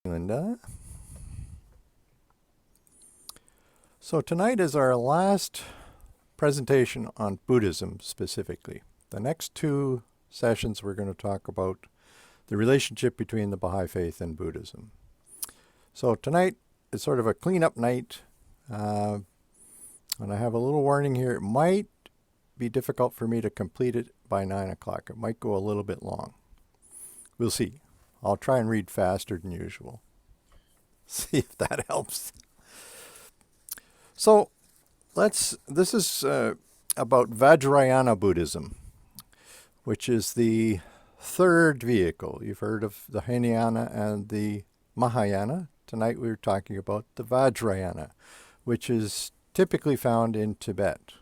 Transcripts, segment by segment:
Linda. So tonight is our last presentation on Buddhism specifically. The next two sessions we're going to talk about the relationship between the Baha'i Faith and Buddhism. So tonight is sort of a cleanup night, and I have a little warning here. It might be difficult for me to complete it by 9 o'clock. It might go a little bit long. We'll see. I'll try and read faster than usual. See if that helps. So this is about Vajrayana Buddhism, which is the third vehicle. You've heard of the Hinayana and the Mahayana. Tonight we're talking about the Vajrayana, which is typically found in Tibet.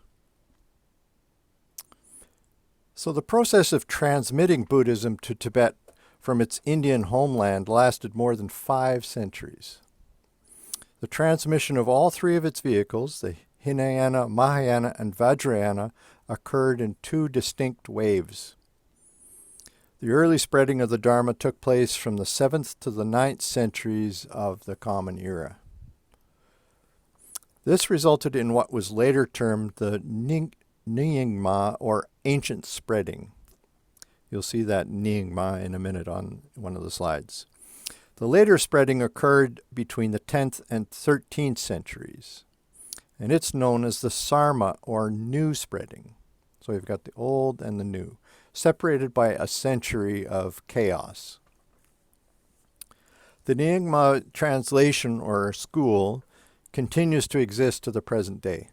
So the process of transmitting Buddhism to Tibet from its Indian homeland lasted more than 5 centuries. The transmission of all three of its vehicles, the Hinayana, Mahayana, and Vajrayana, occurred in 2 distinct waves. The early spreading of the Dharma took place from the 7th to the 9th centuries of the Common Era. This resulted in what was later termed the Nyingma, or ancient spreading. You'll see that Nyingma in a minute on one of the slides. The later spreading occurred between the 10th and 13th centuries, and it's known as the Sarma, or new spreading. So you've got the old and the new, separated by a century of chaos. The Nyingma translation, or school, continues to exist to the present day.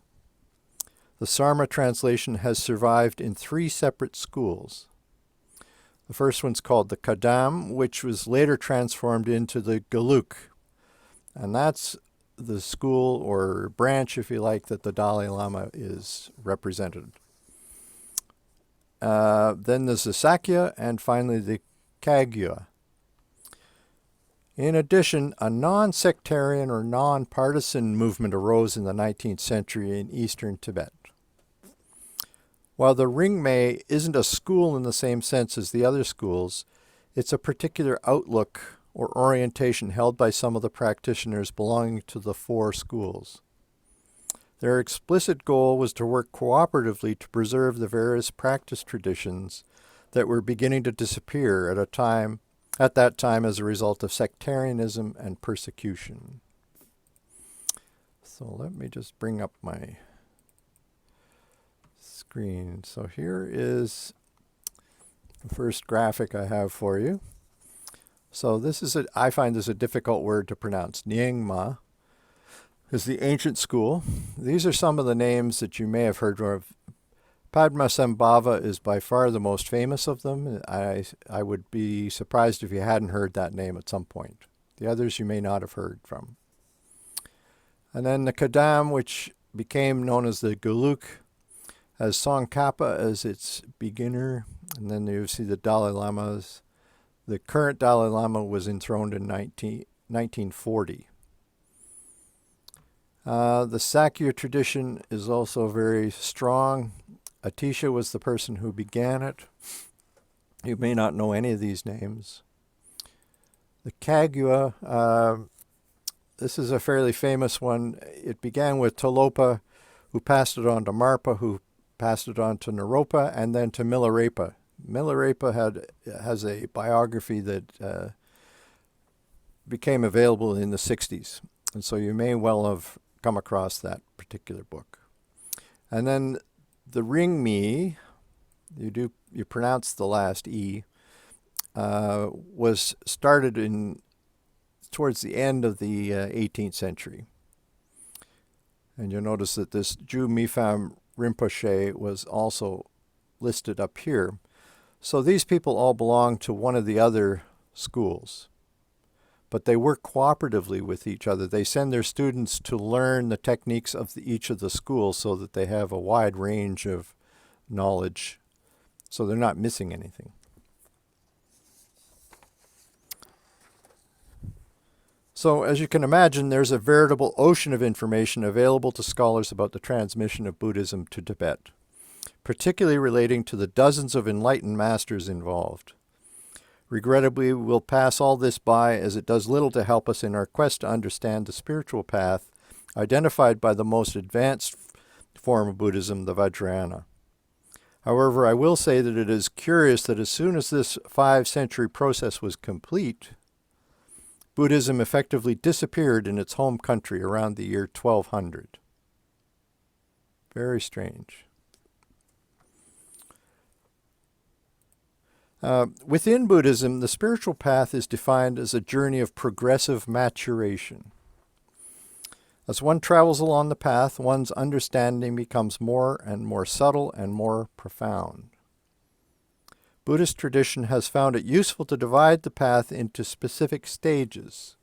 The Sarma translation has survived in 3 separate schools. The first one's called the Kadam, which was later transformed into the Geluk. And that's the school or branch, if you like, that the Dalai Lama is represented. Then there's the Sakya, and finally the Kagya. In addition, a non-sectarian or non-partisan movement arose in the 19th century in eastern Tibet. While the Ringmei isn't a school in the same sense as the other schools, it's a particular outlook or orientation held by some of the practitioners belonging to the 4 schools. Their explicit goal was to work cooperatively to preserve the various practice traditions that were beginning to disappear at that time as a result of sectarianism and persecution. So let me just bring up my screen. So here is the first graphic I have for you. So I find this a difficult word to pronounce. Nyingma is the ancient school. These are some of the names that you may have heard of. Padmasambhava is by far the most famous of them. I would be surprised if you hadn't heard that name at some point. The others you may not have heard from. And then the Kadam, which became known as the Geluk, has Tsongkhapa as its beginner, and then you see the Dalai Lamas. The current Dalai Lama was enthroned in 1940. The Sakya tradition is also very strong. Atisha was the person who began it. You may not know any of these names. The Kagya, this is a fairly famous one. It began with Tilopa, who passed it on to Marpa, who passed it on to Naropa, and then to Milarepa. Milarepa has a biography that became available in the 60s, and so you may well have come across that particular book. And then the Ringmi, you pronounce the last E, was started towards the end of the 18th century. And you'll notice that this Ju Mipham Rinpoche was also listed up here. So these people all belong to one of the other schools, but they work cooperatively with each other. They send their students to learn the techniques of each of the schools so that they have a wide range of knowledge, so they're not missing anything. So as you can imagine, there's a veritable ocean of information available to scholars about the transmission of Buddhism to Tibet, particularly relating to the dozens of enlightened masters involved. Regrettably, we'll pass all this by as it does little to help us in our quest to understand the spiritual path identified by the most advanced form of Buddhism, the Vajrayana. However, I will say that it is curious that as soon as this 5-century process was complete, Buddhism effectively disappeared in its home country around the year 1200. Very strange. Within Buddhism, the spiritual path is defined as a journey of progressive maturation. As one travels along the path, one's understanding becomes more and more subtle and more profound. Buddhist tradition has found it useful to divide the path into specific stages,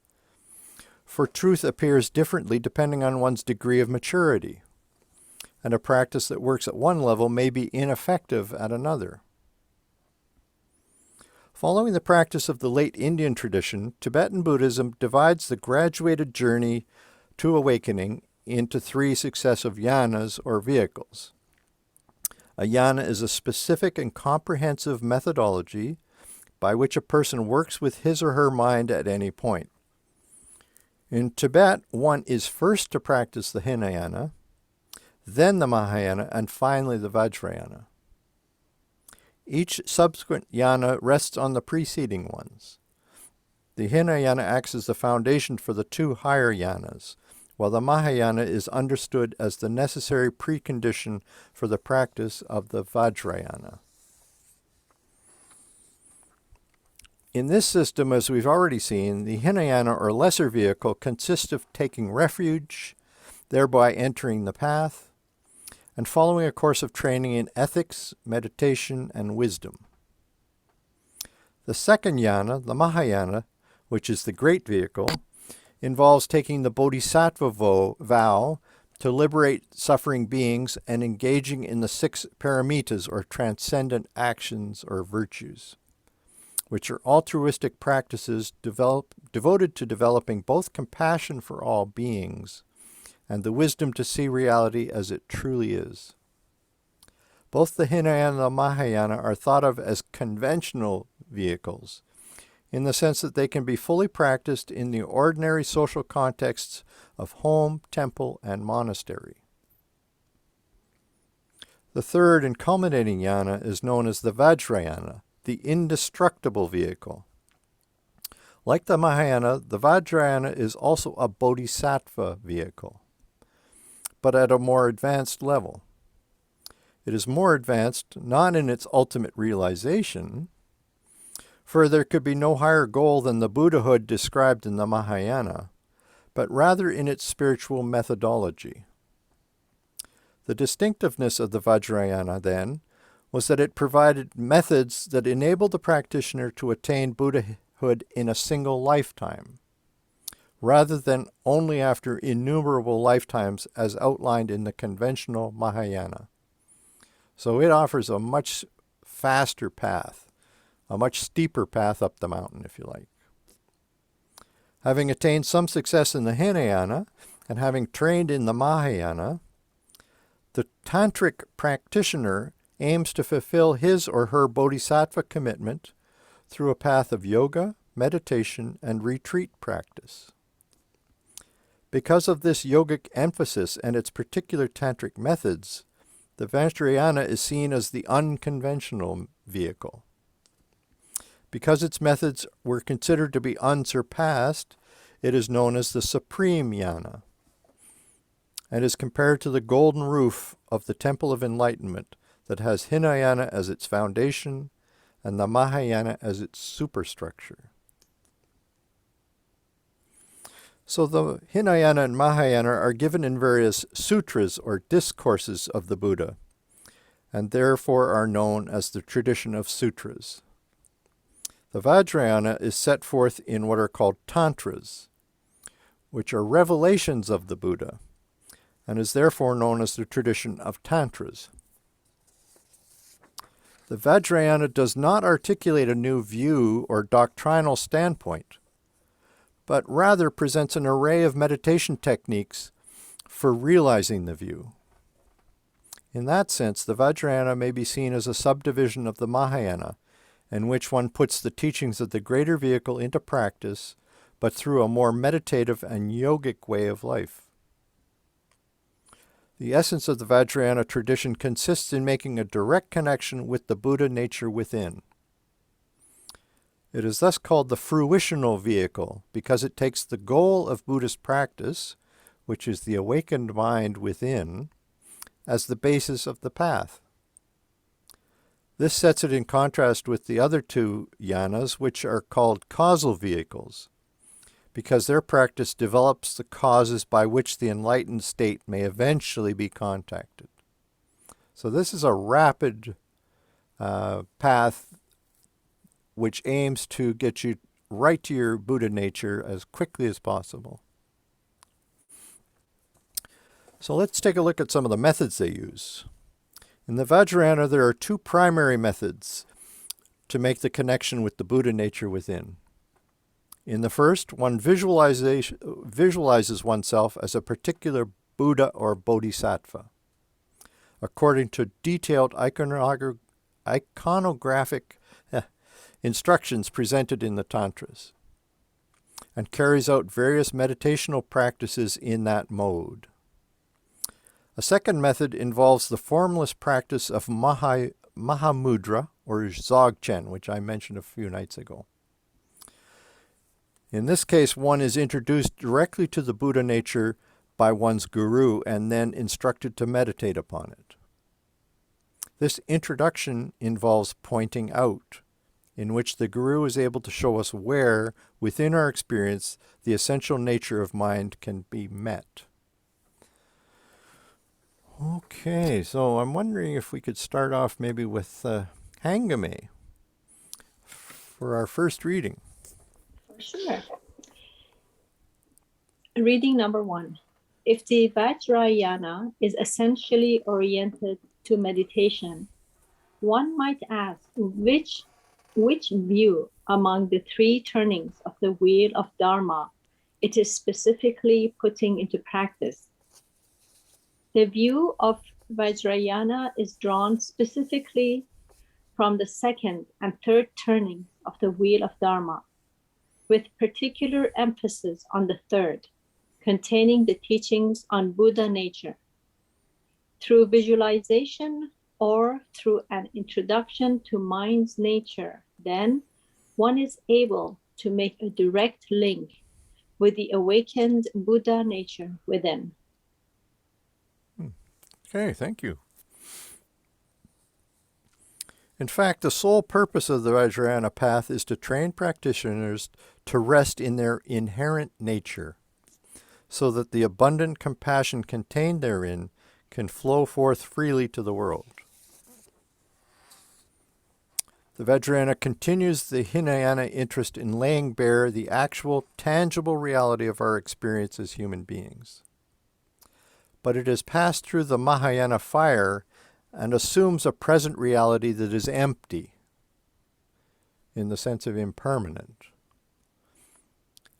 for truth appears differently depending on one's degree of maturity, and a practice that works at one level may be ineffective at another. Following the practice of the late Indian tradition, Tibetan Buddhism divides the graduated journey to awakening into 3 successive yanas or vehicles. A yana is a specific and comprehensive methodology by which a person works with his or her mind at any point. In Tibet, one is first to practice the Hinayana, then the Mahayana, and finally the Vajrayana. Each subsequent yana rests on the preceding ones. The Hinayana acts as the foundation for the 2 higher yanas, while the Mahayana is understood as the necessary precondition for the practice of the Vajrayana. In this system, as we've already seen, the Hinayana or lesser vehicle consists of taking refuge, thereby entering the path, and following a course of training in ethics, meditation, and wisdom. The second yana, the Mahayana, which is the great vehicle, involves taking the bodhisattva vow to liberate suffering beings and engaging in the 6 paramitas or transcendent actions or virtues, which are altruistic practices devoted to developing both compassion for all beings and the wisdom to see reality as it truly is. Both the Hinayana and the Mahayana are thought of as conventional vehicles, in the sense that they can be fully practiced in the ordinary social contexts of home, temple, and monastery. The third and culminating yana is known as the Vajrayana, the indestructible vehicle. Like the Mahayana, the Vajrayana is also a bodhisattva vehicle, but at a more advanced level. It is more advanced not in its ultimate realization, for there could be no higher goal than the Buddhahood described in the Mahayana, but rather in its spiritual methodology. The distinctiveness of the Vajrayana, then, was that it provided methods that enabled the practitioner to attain Buddhahood in a single lifetime, rather than only after innumerable lifetimes as outlined in the conventional Mahayana. So it offers a much faster path, a much steeper path up the mountain, if you like. Having attained some success in the Hinayana and having trained in the Mahayana, the tantric practitioner aims to fulfill his or her bodhisattva commitment through a path of yoga, meditation, and retreat practice. Because of this yogic emphasis and its particular tantric methods, the Vajrayana is seen as the unconventional vehicle. Because its methods were considered to be unsurpassed, it is known as the supreme yana, and is compared to the golden roof of the Temple of Enlightenment that has Hinayana as its foundation and the Mahayana as its superstructure. So the Hinayana and Mahayana are given in various sutras or discourses of the Buddha, and therefore are known as the tradition of sutras. The Vajrayana is set forth in what are called Tantras, which are revelations of the Buddha, and is therefore known as the tradition of Tantras. The Vajrayana does not articulate a new view or doctrinal standpoint, but rather presents an array of meditation techniques for realizing the view. In that sense, the Vajrayana may be seen as a subdivision of the Mahayana, in which one puts the teachings of the greater vehicle into practice, but through a more meditative and yogic way of life. The essence of the Vajrayana tradition consists in making a direct connection with the Buddha nature within. It is thus called the fruitional vehicle, because it takes the goal of Buddhist practice, which is the awakened mind within, as the basis of the path. This sets it in contrast with the other two yanas, which are called causal vehicles, because their practice develops the causes by which the enlightened state may eventually be contacted. So this is a rapid path which aims to get you right to your Buddha nature as quickly as possible. So let's take a look at some of the methods they use. In the Vajrayana, there are two primary methods to make the connection with the Buddha nature within. In the first, one visualizes oneself as a particular Buddha or Bodhisattva, according to detailed iconographic instructions presented in the Tantras, and carries out various meditational practices in that mode. A second method involves the formless practice of Mahamudra, or Dzogchen, which I mentioned a few nights ago. In this case, one is introduced directly to the Buddha nature by one's guru and then instructed to meditate upon it. This introduction involves pointing out, in which the guru is able to show us where, within our experience, the essential nature of mind can be met. Okay, so I'm wondering if we could start off maybe with Hangame for our first reading. Sure. Reading number 1. If the Vajrayana is essentially oriented to meditation, one might ask which view among the 3 turnings of the wheel of Dharma it is specifically putting into practice. The view of Vajrayana is drawn specifically from the 2nd and 3rd turnings of the wheel of Dharma, with particular emphasis on the 3rd, containing the teachings on Buddha nature. Through visualization or through an introduction to mind's nature, then one is able to make a direct link with the awakened Buddha nature within. Okay, thank you. In fact, the sole purpose of the Vajrayana path is to train practitioners to rest in their inherent nature, so that the abundant compassion contained therein can flow forth freely to the world. The Vajrayana continues the Hinayana interest in laying bare the actual, tangible reality of our experience as human beings. But it has passed through the Mahayana fire and assumes a present reality that is empty, in the sense of impermanent.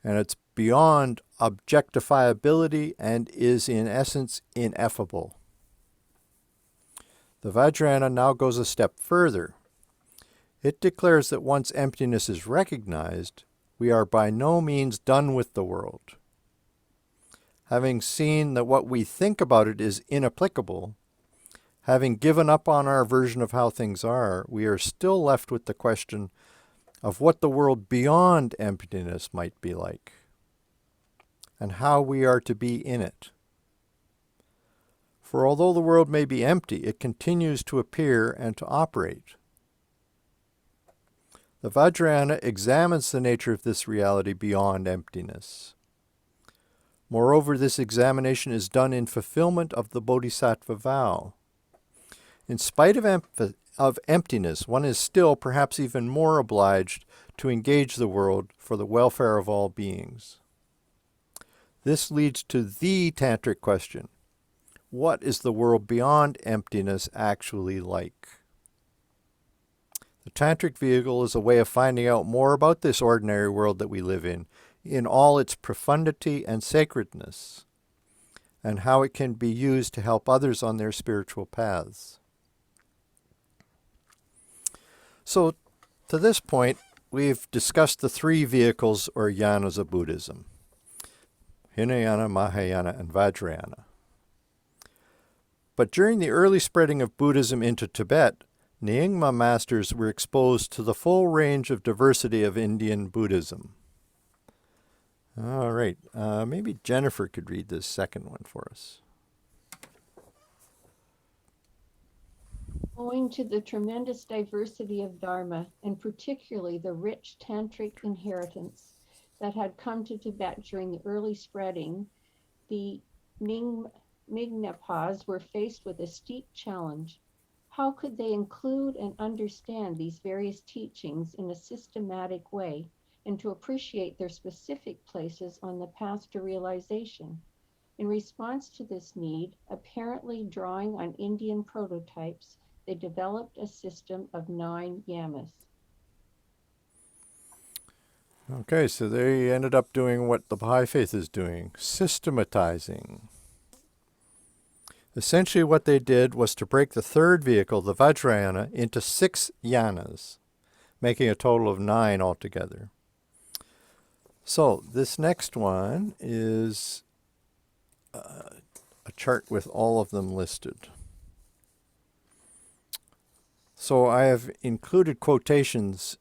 And it's beyond objectifiability and is in essence ineffable. The Vajrayana now goes a step further. It declares that once emptiness is recognized, we are by no means done with the world. Having seen that what we think about it is inapplicable, having given up on our version of how things are, we are still left with the question of what the world beyond emptiness might be like, and how we are to be in it. For although the world may be empty, it continues to appear and to operate. The Vajrayana examines the nature of this reality beyond emptiness. Moreover, this examination is done in fulfillment of the Bodhisattva vow. In spite of emptiness, one is still perhaps even more obliged to engage the world for the welfare of all beings. This leads to the tantric question: what is the world beyond emptiness actually like? The tantric vehicle is a way of finding out more about this ordinary world that we live in all its profundity and sacredness, and how it can be used to help others on their spiritual paths. So, To this point, we've discussed the three vehicles or yanas of Buddhism: Hinayana, Mahayana, and Vajrayana. But during the early spreading of Buddhism into Tibet, Nyingma masters were exposed to the full range of diversity of Indian Buddhism. All right, maybe Jennifer could read this second one for us. Owing to the tremendous diversity of Dharma, and particularly the rich tantric inheritance that had come to Tibet during the early spreading, the Nyingmas were faced with a steep challenge. How could they include and understand these various teachings in a systematic way, and to appreciate their specific places on the path to realization? In response to this need, apparently drawing on Indian prototypes, they developed a system of 9 yamas. Okay, so they ended up doing what the Baha'i Faith is doing, systematizing. Essentially what they did was to break the third vehicle, the Vajrayana, into 6 yanas, making a total of 9 altogether. So this next one is a chart with all of them listed. So I have included quotations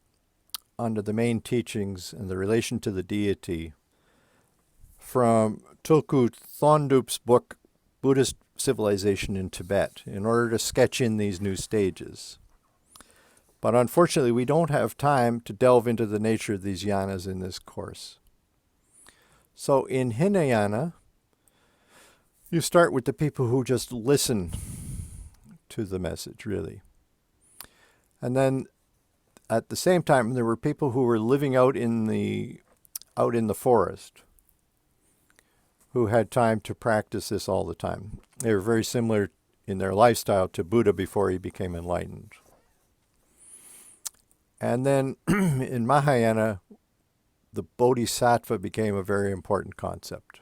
under the main teachings and the relation to the deity from Tulku Thondup's book, Buddhist Civilization in Tibet, in order to sketch in these new stages. But unfortunately, we don't have time to delve into the nature of these yanas in this course. So in Hinayana, you start with the people who just listen to the message, really. And then at the same time, there were people who were living out in the forest who had time to practice this all the time. They were very similar in their lifestyle to Buddha before he became enlightened. And then in Mahayana, the bodhisattva became a very important concept,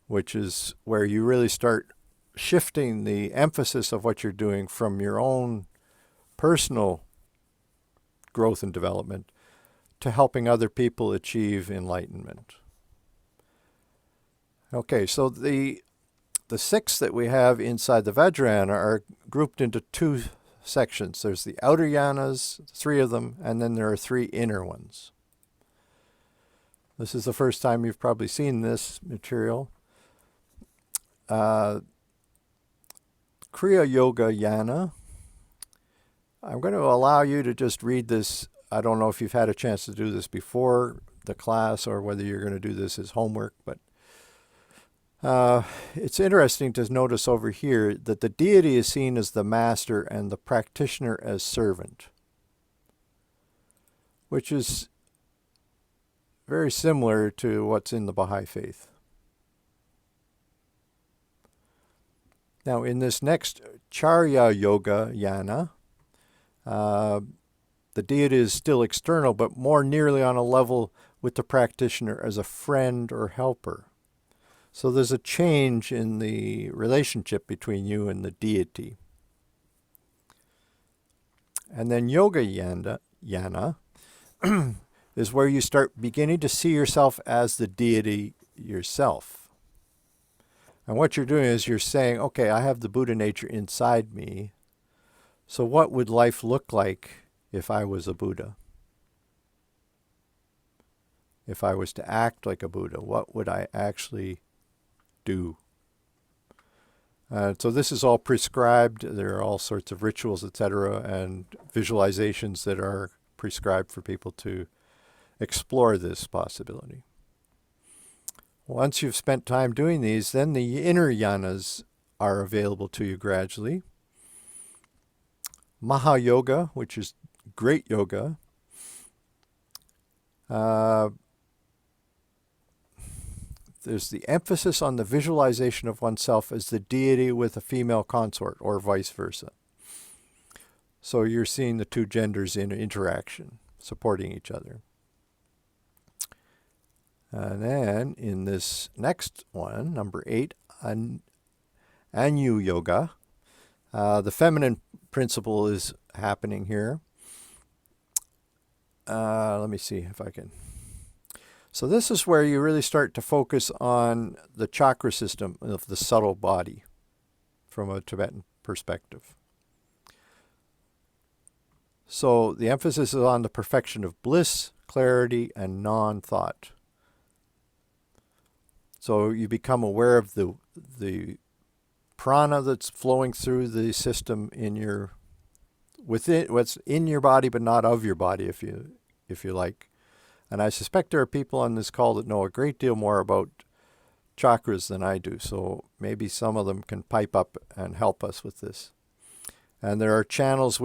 which is where you really start shifting the emphasis of what you're doing from your own personal growth and development to helping other people achieve enlightenment. Okay, so the 6 that we have inside the Vajrayana are grouped into 2 sections. There's the outer yanas, 3 of them, and then there are 3 inner ones. This is the first time you've probably seen this material. Kriya Yoga Yana. I'm going to allow you to just read this. I don't know if you've had a chance to do this before the class or whether you're going to do this as homework, but it's interesting to notice over here that the deity is seen as the master and the practitioner as servant, which is very similar to what's in the Baha'i Faith. Now, in this next Charya Yoga Yana, the deity is still external, but more nearly on a level with the practitioner as a friend or helper. So there's a change in the relationship between you and the deity. And then Yoga Yana is where you start beginning to see yourself as the deity yourself. And what you're doing is you're saying, okay, I have the Buddha nature inside me. So what would life look like if I was a Buddha? If I was to act like a Buddha, what would I actually do? So this is all prescribed. There are all sorts of rituals, etc., and visualizations that are prescribed for people to explore this possibility. Once you've spent time doing these, then the inner yanas are available to you gradually. Mahayoga, which is great yoga. There's the emphasis on the visualization of oneself as the deity with a female consort, or vice versa. So you're seeing the 2 genders in interaction, supporting each other. And then in this next one, number 8, Anu Yoga, the feminine principle is happening here. let me see if I can. So this is where you really start to focus on the chakra system of the subtle body from a Tibetan perspective. So the emphasis is on the perfection of bliss, clarity, and non-thought. So you become aware of the prana that's flowing through the system in your within what's in your body, but not of your body, if you like. And I suspect there are people on this call that know a great deal more about chakras than I do. So maybe some of them can pipe up and help us with this. And there are channels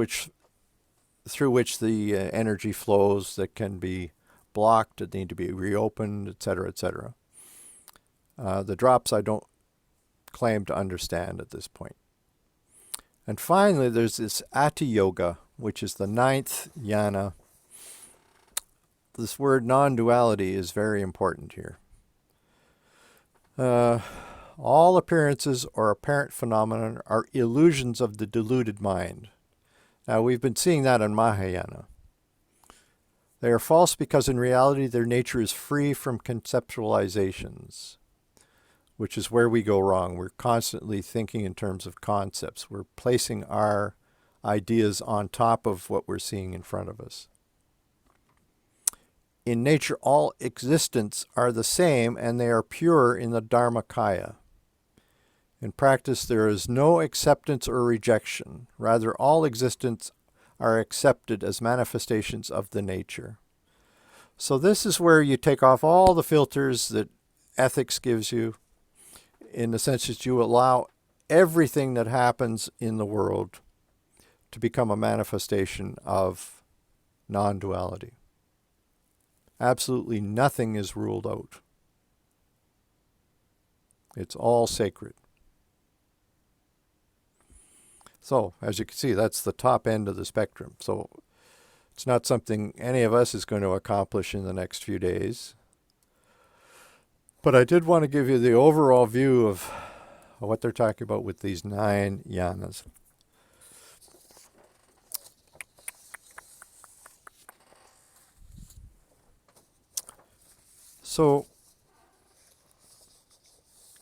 through which the energy flows that can be blocked, that need to be reopened, etc., etc. The drops I don't claim to understand at this point. And finally, there's this Ati Yoga, which is the 9th yana. This word non-duality is very important here. All appearances or apparent phenomena are illusions of the deluded mind. Now, we've been seeing that in Mahayana. They are false because in reality their nature is free from conceptualizations, which is where we go wrong. We're constantly thinking in terms of concepts. We're placing our ideas on top of what we're seeing in front of us. In nature, all existents are the same, and they are pure in the Dharmakaya. In practice, there is no acceptance or rejection. Rather, all existents are accepted as manifestations of the nature. So this is where you take off all the filters that ethics gives you, in the sense that you allow everything that happens in the world to become a manifestation of non-duality. Absolutely nothing is ruled out. It's all sacred. So, as you can see, that's the top end of the spectrum. So, it's not something any of us is going to accomplish in the next few days. But I did want to give you the overall view of what they're talking about with these 9 yanas. So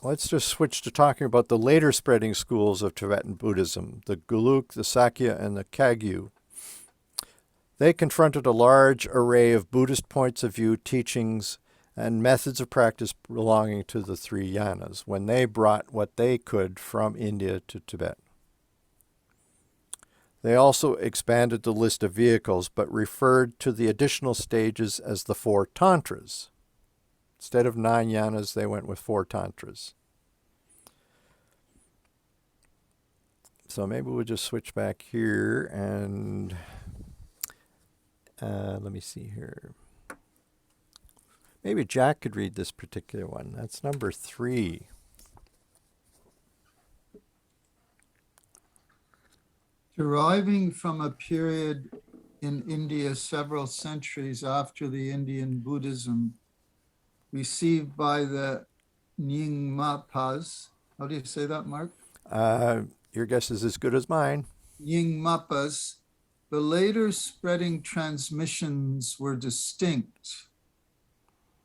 let's just switch to talking about the later spreading schools of Tibetan Buddhism, the Gelug, the Sakya, and the Kagyu. They confronted a large array of Buddhist points of view, teachings, and methods of practice belonging to the 3 yanas when they brought what they could from India to Tibet. They also expanded the list of vehicles, but referred to the additional stages as the 4 Tantras. Instead of 9 yanas, they went with 4 Tantras. So maybe we'll just switch back here and let me see here. Maybe Jack could read this particular one. That's number 3. Deriving from a period in India several centuries after the Indian Buddhism, received by the Nyingmapas. How do you say that, Mark? Your guess is as good as mine. Nyingmapas. The later spreading transmissions were distinct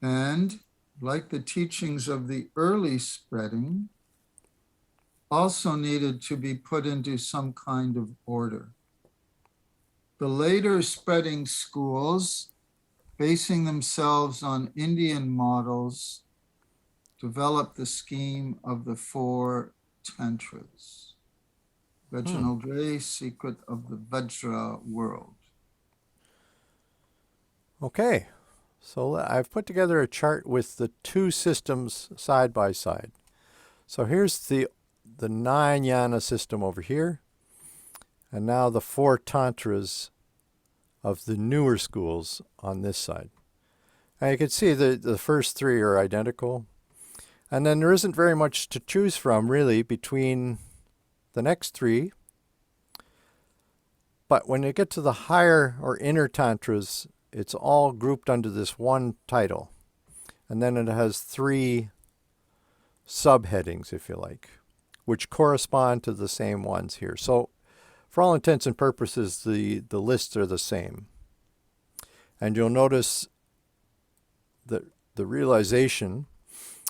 and, like the teachings of the early spreading, also needed to be put into some kind of order. The later spreading schools, basing themselves on Indian models, developed the scheme of the 4 Tantras. Reginald Ray, Secret of the Vajra World. Okay, so I've put together a chart with the 2 systems side by side. So here's the 9 yana system over here, and now the 4 Tantras of the newer schools on this side. And you can see the first 3 are identical. And then there isn't very much to choose from, really, between the next 3. But when you get to the higher or inner Tantras, it's all grouped under this one title. And then it has 3 subheadings, if you like, which correspond to the same ones here. So for all intents and purposes, the lists are the same. And you'll notice that the realization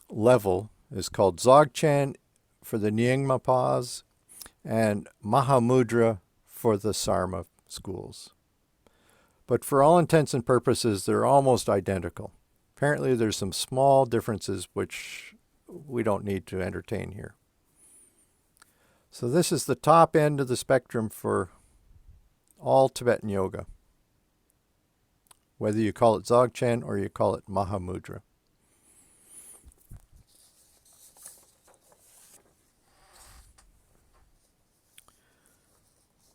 level is called Dzogchen for the Nyingma pause and Mahamudra for the Sarma schools. But for all intents and purposes, they're almost identical. Apparently there's some small differences which we don't need to entertain here. So this is the top end of the spectrum for all Tibetan yoga, whether you call it Dzogchen or you call it Mahamudra.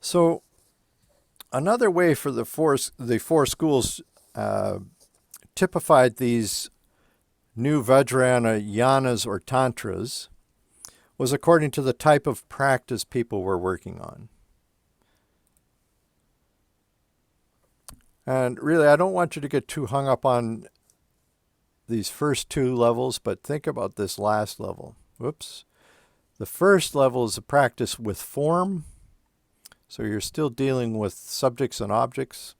So another way for the four schools typified these new Vajrayana Yanas or Tantras was according to the type of practice people were working on. And really, I don't want you to get too hung up on these first two levels, but think about this last level. Whoops. The first level is a practice with form. So you're still dealing with subjects and objects.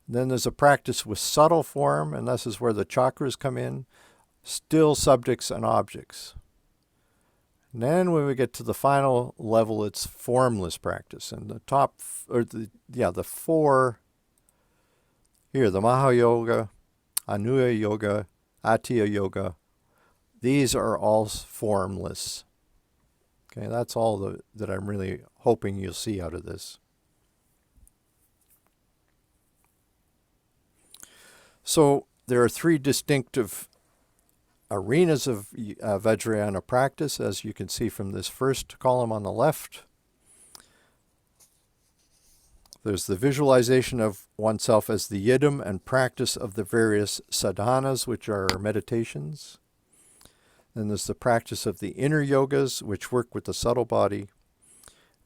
Then there's a practice with subtle form, and this is where the chakras come in. Still subjects and objects. And then when we get to the final level, it's formless practice. And the top, the four here, the Mahayoga, Anuya Yoga, Atiya Yoga, these are all formless. Okay, that's all that I'm really hoping you'll see out of this. So there are three distinctive arenas of Vajrayana practice, as you can see from this first column on the left. There's the visualization of oneself as the yidam and practice of the various sadhanas, which are meditations. Then there's the practice of the inner yogas, which work with the subtle body,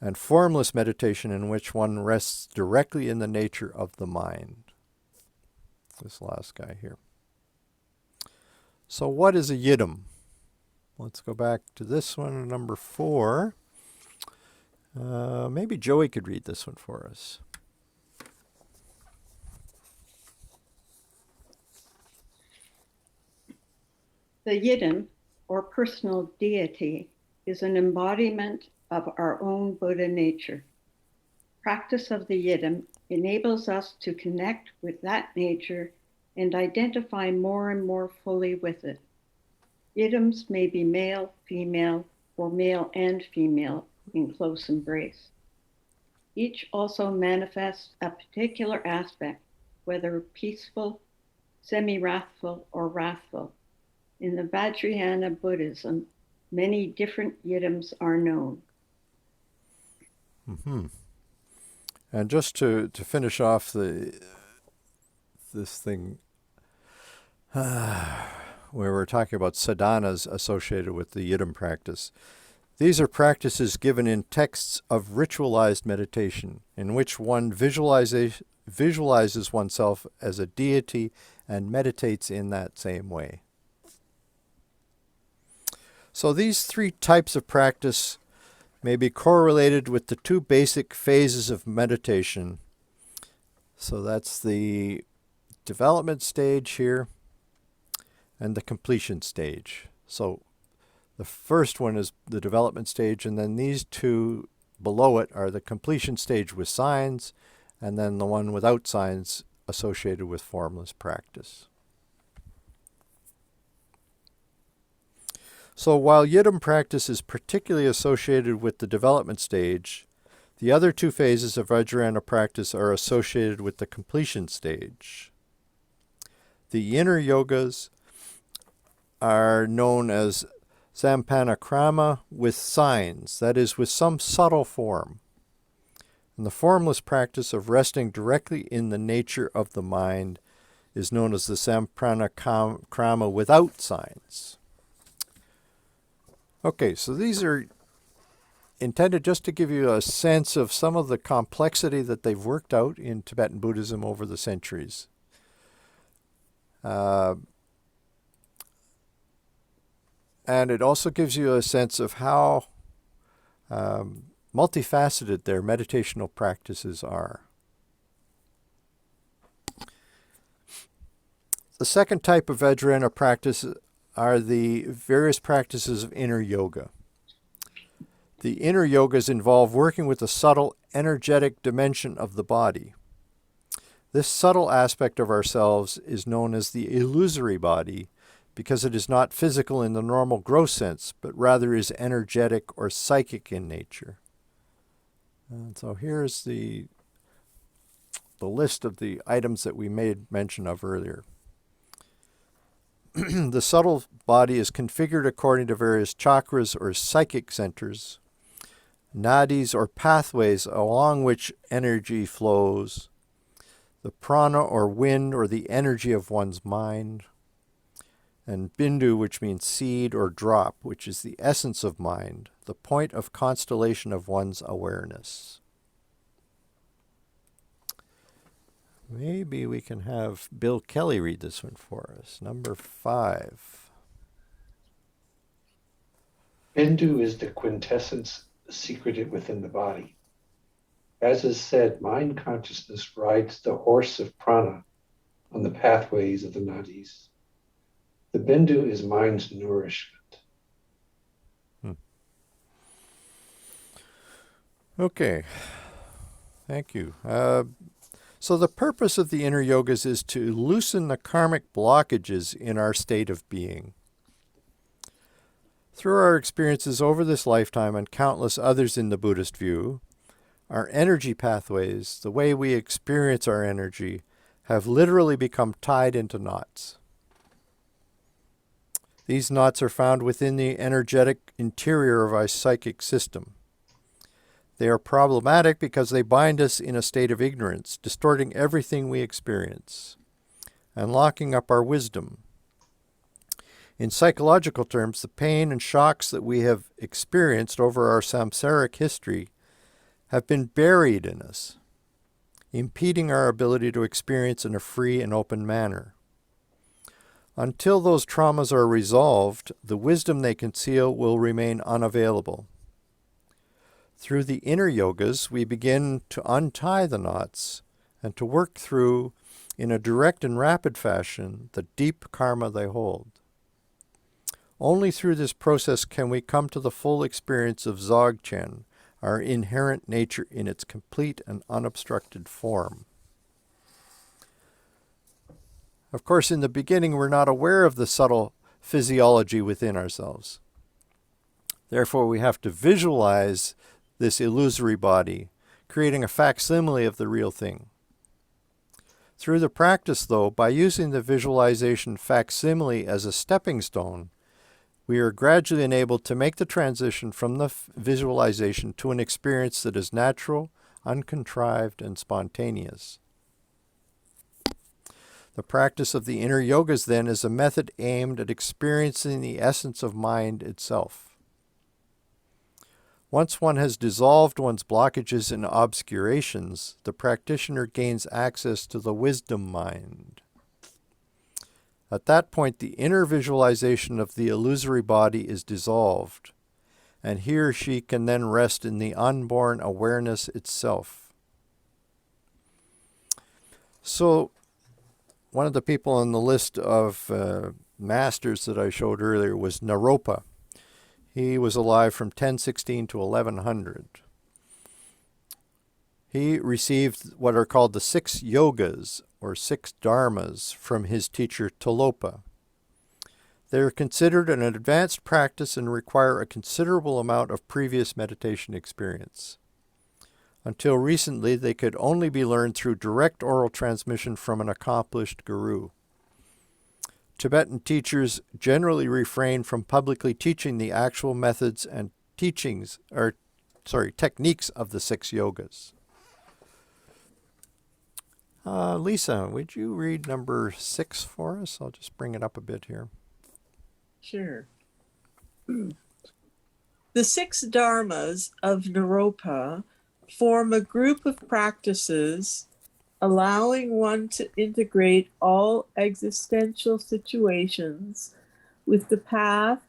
and formless meditation in which one rests directly in the nature of the mind. This last guy here. So what is a yidam? Let's go back to this one, number 4. Maybe Joey could read this one for us. The yidam, or personal deity, is an embodiment of our own Buddha nature. Practice of the yidam enables us to connect with that nature and identify more and more fully with it. Yidams may be male, female, or male and female in close embrace. Each also manifests a particular aspect, whether peaceful, semi-wrathful, or wrathful. In the Vajrayana Buddhism, many different yidams are known. Mm-hmm. And just to finish off this thing, where we're talking about sadhanas associated with the yidam practice. These are practices given in texts of ritualized meditation, in which one visualizes oneself as a deity and meditates in that same way. So these three types of practice may be correlated with the two basic phases of meditation. So that's the development stage here and the completion stage. So the first one is the development stage, and then these two below it are the completion stage with signs, and then the one without signs associated with formless practice. So while yidam practice is particularly associated with the development stage, the other two phases of Vajrayana practice are associated with the completion stage. The inner yogas are known as Sampanakrama with signs, that is, with some subtle form. And the formless practice of resting directly in the nature of the mind is known as the Sampanakrama without signs. Okay, so these are intended just to give you a sense of some of the complexity that they've worked out in Tibetan Buddhism over the centuries. And it also gives you a sense of how multifaceted their meditational practices are. the second type of Vajrayana practice are the various practices of inner yoga. The inner yogas involve working with the subtle energetic dimension of the body. This subtle aspect of ourselves is known as the illusory body because it is not physical in the normal gross sense, but rather is energetic or psychic in nature. And so here's the list of the items that we made mention of earlier. The subtle body is configured according to various chakras or psychic centers, nadis or pathways along which energy flows, the prana or wind or the energy of one's mind, and bindu, which means seed or drop, which is the essence of mind, the point of constellation of one's awareness. Maybe we can have Bill Kelly read this one for us. Number 5. Bindu is the quintessence secreted within the body. As is said, mind consciousness rides the horse of prana on the pathways of the nadis. The bindu is mind's nourishment. Okay, thank you. So the purpose of the inner yogas is to loosen the karmic blockages in our state of being. Through our experiences over this lifetime and countless others in the Buddhist view, our energy pathways, the way we experience our energy, have literally become tied into knots. These knots are found within the energetic interior of our psychic system. They are problematic because they bind us in a state of ignorance, distorting everything we experience, and locking up our wisdom. In psychological terms, the pain and shocks that we have experienced over our samsaric history have been buried in us, impeding our ability to experience in a free and open manner. Until those traumas are resolved, the wisdom they conceal will remain unavailable. Through the inner yogas, we begin to untie the knots and to work through, in a direct and rapid fashion, the deep karma they hold. Only through this process can we come to the full experience of Dzogchen, our inherent nature in its complete and unobstructed form. Of course, in the beginning, we're not aware of the subtle physiology within ourselves. Therefore, we have to visualize this illusory body, creating a facsimile of the real thing. Through the practice, though, by using the visualization facsimile as a stepping stone, we are gradually enabled to make the transition from the visualization to an experience that is natural, uncontrived, and spontaneous. The practice of the inner yogas, then, is a method aimed at experiencing the essence of mind itself. Once one has dissolved one's blockages and obscurations, the practitioner gains access to the wisdom mind. At that point, the inner visualization of the illusory body is dissolved, and he or she can then rest in the unborn awareness itself. So, one of the people on the list of masters that I showed earlier was Naropa. He was alive from 1016 to 1100. He received what are called the 6 Yogas, or 6 Dharmas, from his teacher Tilopa. They are considered an advanced practice and require a considerable amount of previous meditation experience. Until recently, they could only be learned through direct oral transmission from an accomplished guru. Tibetan teachers generally refrain from publicly teaching the actual methods and techniques of the 6 yogas. Lisa, would you read number 6 for us? I'll just bring it up a bit here. Sure. The 6 Dharmas of Naropa form a group of practices allowing one to integrate all existential situations with the path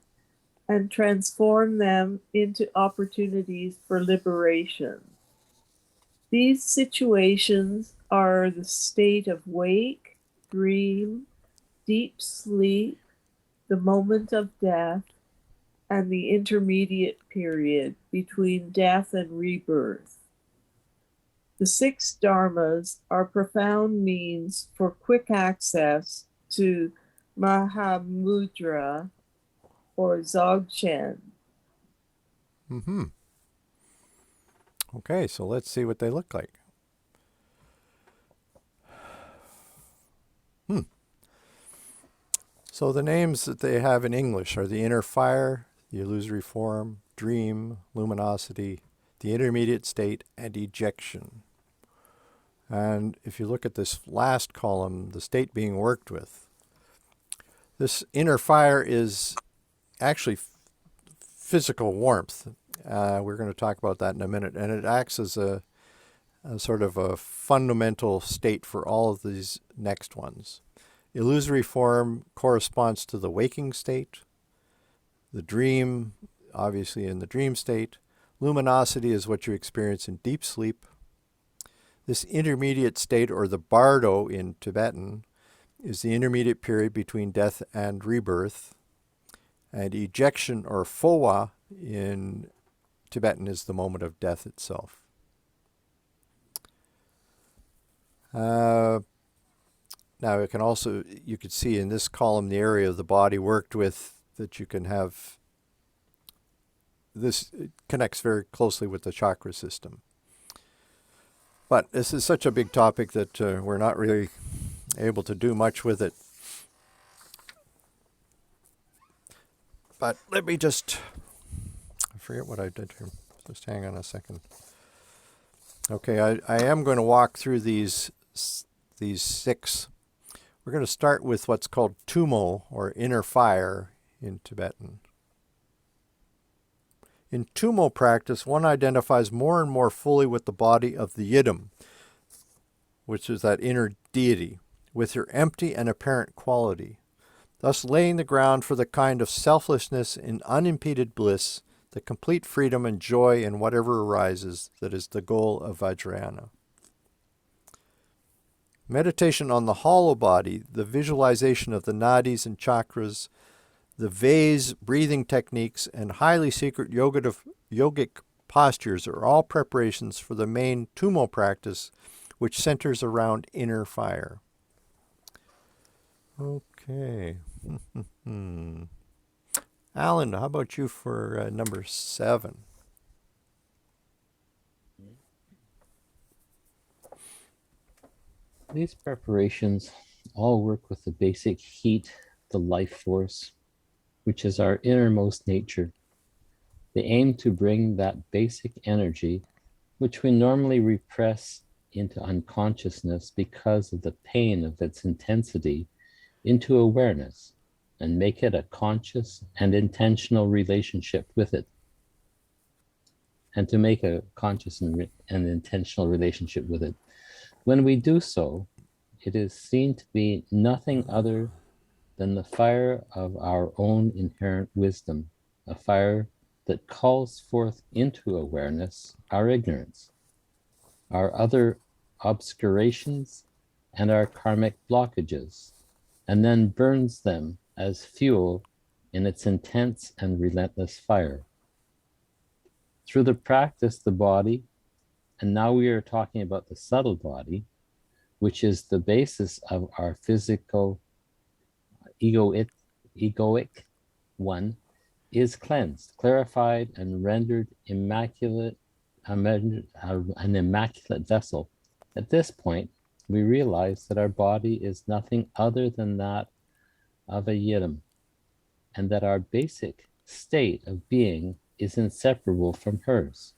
and transform them into opportunities for liberation. These situations are the state of wake, dream, deep sleep, the moment of death, and the intermediate period between death and rebirth. The six dharmas are profound means for quick access to Mahamudra or Dzogchen. Mm-hmm. Okay, so let's see what they look like. So the names that they have in English are the inner fire, the illusory form, dream, luminosity, the intermediate state, and ejection. And if you look at this last column, the state being worked with, this inner fire is actually physical warmth. We're going to talk about that in a minute. And it acts as a sort of a fundamental state for all of these next ones. Illusory form corresponds to the waking state. The dream, obviously in the dream state. Luminosity is what you experience in deep sleep. This intermediate state, or the bardo in Tibetan, is the intermediate period between death and rebirth. And ejection, or phowa, in Tibetan is the moment of death itself. Now, you could see in this column the area of the body worked with, that you can have. This connects very closely with the chakra system. But this is such a big topic that we're not really able to do much with it. But let me just, I forget what I did here. Just hang on a second. Okay, I am going to walk through these six. We're going to start with what's called tumo, or inner fire in Tibetan. In tumo practice, one identifies more and more fully with the body of the yidam, which is that inner deity, with her empty and apparent quality, thus laying the ground for the kind of selflessness in unimpeded bliss, the complete freedom and joy in whatever arises that is the goal of Vajrayana. Meditation on the hollow body, the visualization of the nadis and chakras, the vase breathing techniques, and highly secret yogic postures are all preparations for the main tumo practice, which centers around inner fire. Okay. Alan, how about you for number 7? These preparations all work with the basic heat, the life force, which is our innermost nature. They aim to bring that basic energy, which we normally repress into unconsciousness because of the pain of its intensity, into awareness, and make it a conscious and intentional relationship with it. And to make a conscious and intentional relationship with it. When we do so, it is seen to be nothing other than the fire of our own inherent wisdom, a fire that calls forth into awareness our ignorance, our other obscurations, and our karmic blockages, and then burns them as fuel in its intense and relentless fire. Through the practice, the body, and now we are talking about the subtle body, which is the basis of our physical egoic one, is cleansed, clarified, and rendered immaculate, an immaculate vessel. At this point, we realize that our body is nothing other than that of a yidam, and that our basic state of being is inseparable from hers.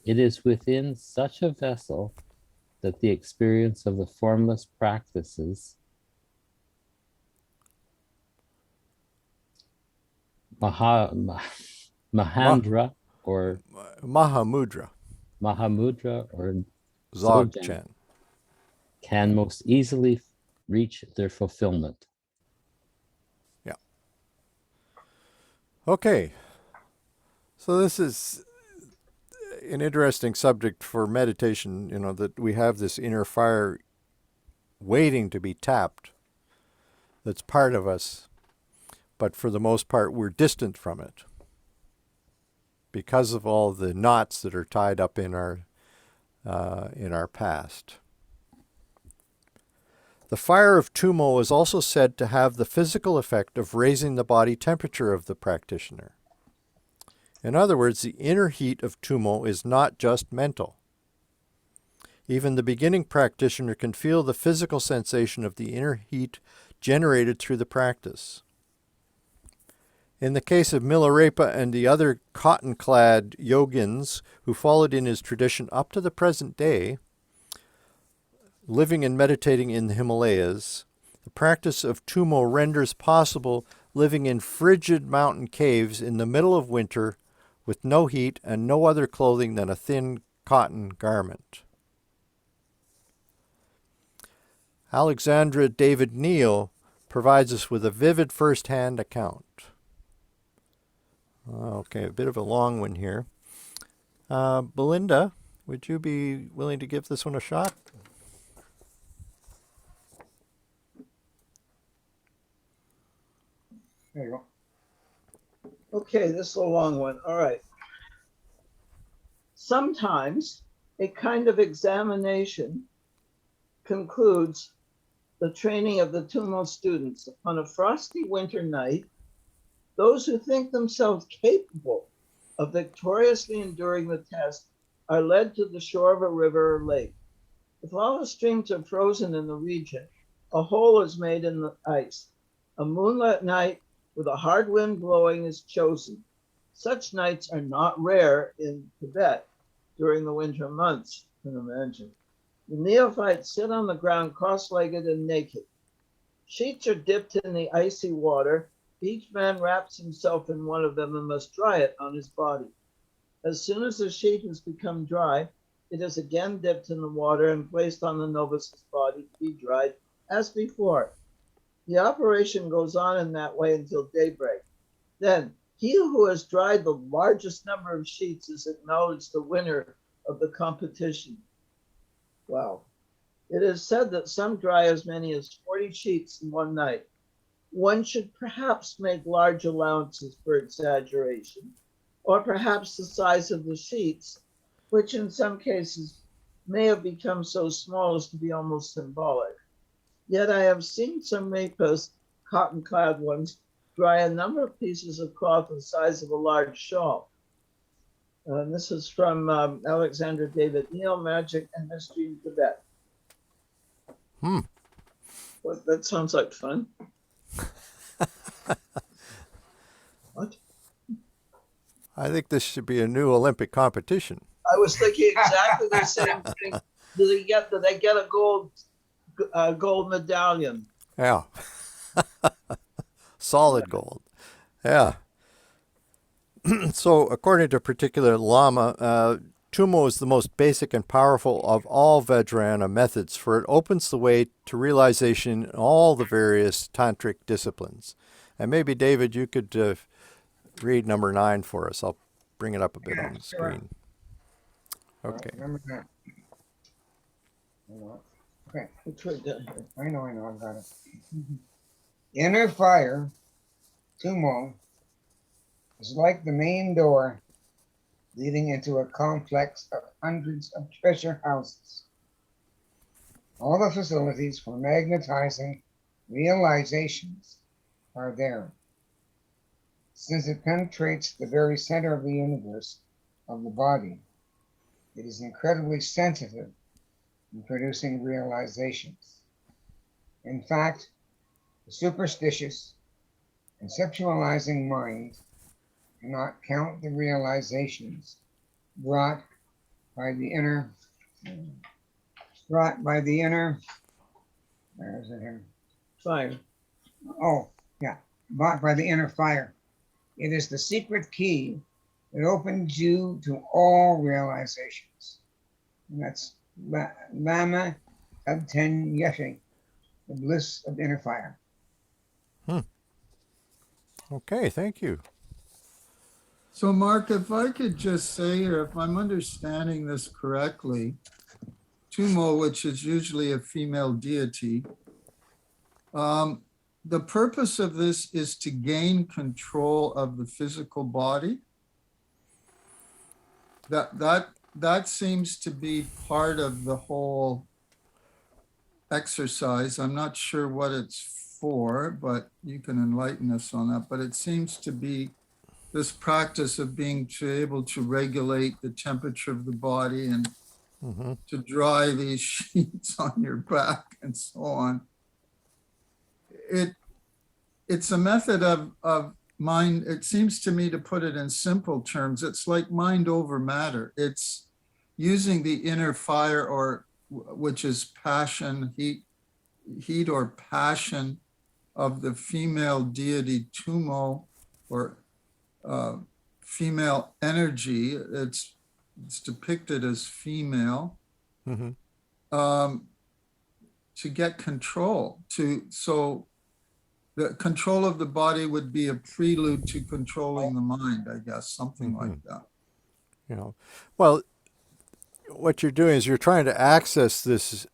It is within such a vessel that the experience of the formless practices Mahamudra or Mahamudra. Mahamudra or Dzogchen. can most easily reach their fulfillment. Yeah. Okay. So this is an interesting subject for meditation, that we have this inner fire waiting to be tapped. that's part of us, but for the most part, we're distant from it because of all the knots that are tied up in our past. The fire of Tumo is also said to have the physical effect of raising the body temperature of the practitioner. In other words, the inner heat of Tumo is not just mental. Even the beginning practitioner can feel the physical sensation of the inner heat generated through the practice. In the case of Milarepa and the other cotton-clad yogins who followed in his tradition up to the present day, living and meditating in the Himalayas, the practice of Tumo renders possible living in frigid mountain caves in the middle of winter with no heat and no other clothing than a thin cotton garment. Alexandra David Neal provides us with a vivid first-hand account. Okay, a bit of a long one here. Belinda, would you be willing to give this one a shot? There you go. Okay, this is a long one. All right. Sometimes a kind of examination concludes the training of the Tumo students. Upon a frosty winter night, those who think themselves capable of victoriously enduring the test are led to the shore of a river or lake. If all the streams are frozen in the region, a hole is made in the ice. A moonlit night with a hard wind blowing is chosen. Such nights are not rare in Tibet during the winter months, you can imagine. The neophytes sit on the ground cross-legged and naked. Sheets are dipped in the icy water. Each man wraps himself in one of them and must dry it on his body. As soon as the sheet has become dry, it is again dipped in the water and placed on the novice's body to be dried as before. The operation goes on in that way until daybreak. Then, he who has dried the largest number of sheets is acknowledged the winner of the competition. Wow. It is said that some dry as many as 40 sheets in one night. One should perhaps make large allowances for exaggeration, or perhaps the size of the sheets, which in some cases may have become so small as to be almost symbolic. Yet I have seen some repas, cotton-clad ones, dry a number of pieces of cloth the size of a large shawl. And this is from Alexander David Neal, Magic and Mystery in Tibet. Well, that sounds like fun. What? I think this should be a new Olympic competition. I was thinking exactly the same thing. Do they get a gold medallion? Yeah. Solid gold. Yeah. So, according to a particular Lama, Tumo is the most basic and powerful of all Vajrayana methods, for it opens the way to realization in all the various tantric disciplines. And maybe, David, you could read number 9 for us. I'll bring it up a bit on the screen. Okay. Remember that. Okay. It's right down here. I know, I've got it. Inner fire, Tumo, is like the main door leading into a complex of hundreds of treasure houses. All the facilities for magnetizing realizations are there. Since it penetrates the very center of the universe of the body, it is incredibly sensitive in producing realizations. In fact, the superstitious, conceptualizing mind cannot count the realizations brought by the inner, where is it here? Fire. Oh, yeah, brought by the inner fire. It is the secret key that opens you to all realizations. And that's Lama Abten Yeshe, the bliss of inner fire. Okay, thank you. So Mark, if I could just say, or if I'm understanding this correctly, Tumo, which is usually a female deity, the purpose of this is to gain control of the physical body. That seems to be part of the whole exercise. I'm not sure what it's for, but you can enlighten us on that. But it seems to be this practice of being able to regulate the temperature of the body and to dry these sheets on your back and so on. It's a method of mind. It seems to me, to put it in simple terms, it's like mind over matter. It's using the inner fire, or which is passion, heat or passion of the female deity Tumo, or female energy. It's depicted as female, to get control. So the control of the body would be a prelude to controlling the mind, I guess, something like that. You know, well, what you're doing is you're trying to access this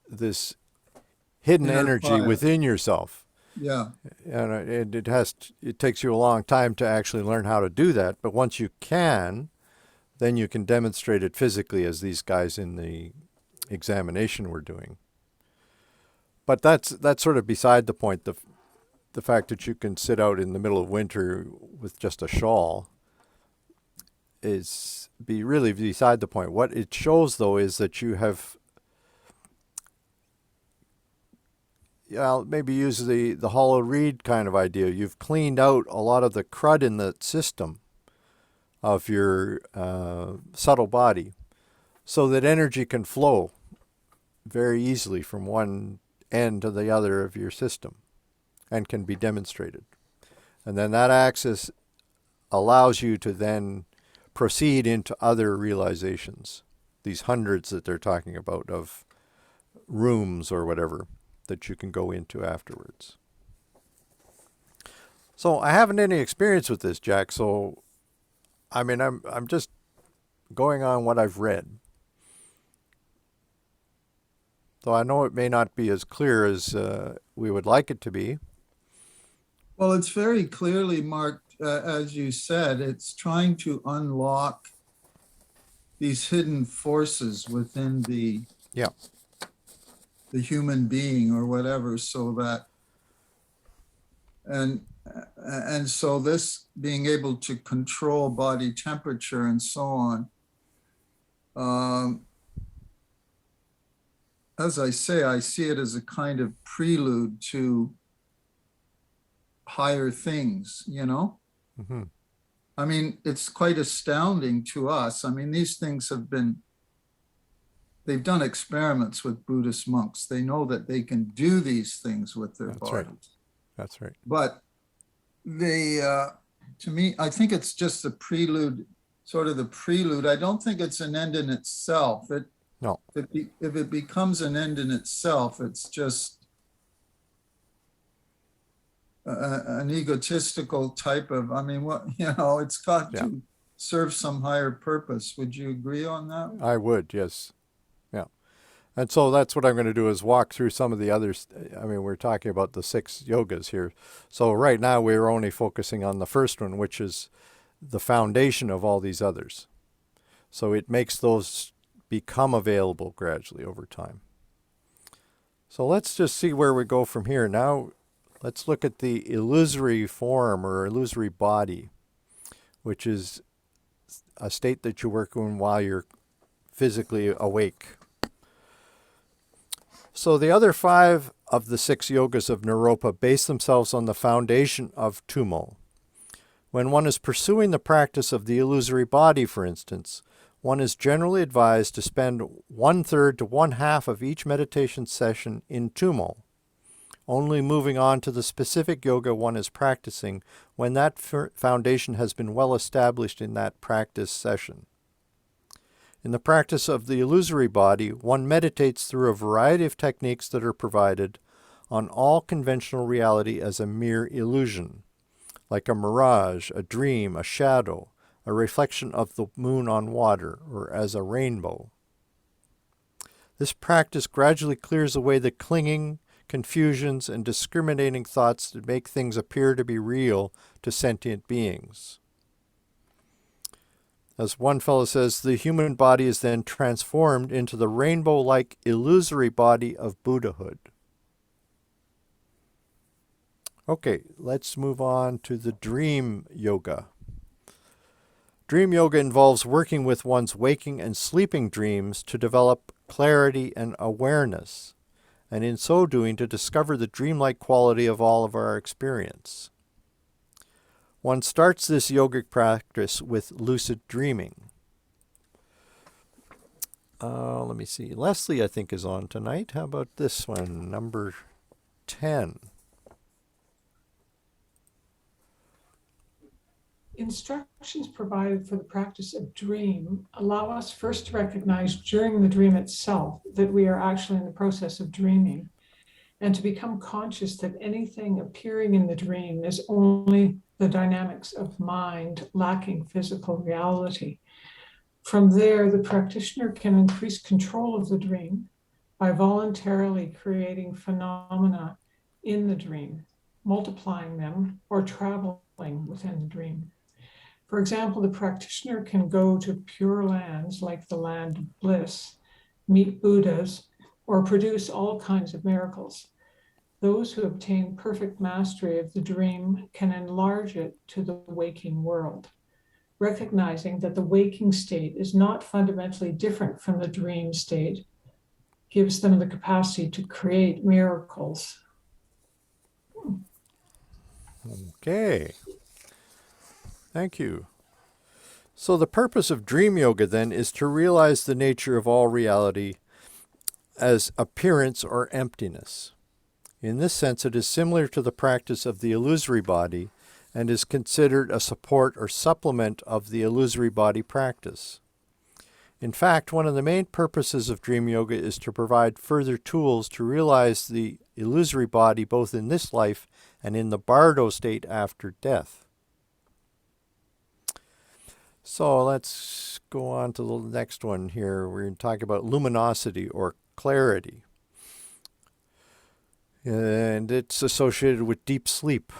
hidden Inner energy fire. within yourself. Yeah. And it takes you a long time to actually learn how to do that. But once you can, then you can demonstrate it physically, as these guys in the examination were doing. But that's sort of beside the point. The fact that you can sit out in the middle of winter with just a shawl is really beside the point. What it shows, though, is that you have, I'll maybe use the hollow reed kind of idea. You've cleaned out a lot of the crud in the system of your subtle body, so that energy can flow very easily from one end to the other of your system and can be demonstrated. And then that access allows you to then proceed into other realizations, these hundreds that they're talking about of rooms or whatever that you can go into afterwards. So I haven't any experience with this, Jack, so I mean, I'm just going on what I've read. Though I know it may not be as clear as we would like it to be. Well, it's very clearly marked, as you said. It's trying to unlock these hidden forces within the human being or whatever, so that, and so this being able to control body temperature and so on, as I say, I see it as a kind of prelude to higher things, you know? I mean, it's quite astounding to us. I mean, these things they've done experiments with Buddhist monks. They know that they can do these things with their bodies. Right. That's right. But to me, I think it's just the prelude, sort of the prelude. I don't think it's an end in itself. No. If it becomes an end in itself, it's just an egotistical type of, I mean, what, you know, it's got to serve some higher purpose. Would you agree on that? I would, yes. Yeah. And so that's what I'm going to do, is walk through some of the others. I mean, we're talking about the 6 yogas here. So right now we're only focusing on the first one, which is the foundation of all these others. So it makes those become available gradually over time. So let's just see where we go from here. Now, let's look at the illusory form or illusory body, which is a state that you work in while you're physically awake. So the other 5 of the 6 yogas of Naropa base themselves on the foundation of Tumo. When one is pursuing the practice of the illusory body, for instance, one is generally advised to spend 1/3 to 1/2 of each meditation session in Tumo, only moving on to the specific yoga one is practicing when that foundation has been well established in that practice session. In the practice of the illusory body, one meditates through a variety of techniques that are provided on all conventional reality as a mere illusion, like a mirage, a dream, a shadow, a reflection of the moon on water, or as a rainbow. This practice gradually clears away the clinging, confusions, and discriminating thoughts that make things appear to be real to sentient beings. As one fellow says, the human body is then transformed into the rainbow-like illusory body of Buddhahood. Okay, let's move on to the dream yoga. Dream yoga involves working with one's waking and sleeping dreams to develop clarity and awareness, and in so doing to discover the dreamlike quality of all of our experience. One starts this yogic practice with lucid dreaming. Let me see. Leslie, I think, is on tonight. How about this one, number 10? Instructions provided for the practice of dream allow us first to recognize during the dream itself that we are actually in the process of dreaming, and to become conscious that anything appearing in the dream is only the dynamics of mind lacking physical reality. From there, the practitioner can increase control of the dream by voluntarily creating phenomena in the dream, multiplying them, or traveling within the dream. For example, the practitioner can go to pure lands like the land of bliss, meet Buddhas, or produce all kinds of miracles. Those who obtain perfect mastery of the dream can enlarge it to the waking world, recognizing that the waking state is not fundamentally different from the dream state, gives them the capacity to create miracles. Okay. Thank you. So the purpose of dream yoga then is to realize the nature of all reality as appearance or emptiness. In this sense, it is similar to the practice of the illusory body and is considered a support or supplement of the illusory body practice. In fact, one of the main purposes of dream yoga is to provide further tools to realize the illusory body both in this life and in the bardo state after death. So let's go on to the next one here. We're going to talk about luminosity or clarity. And it's associated with deep sleep.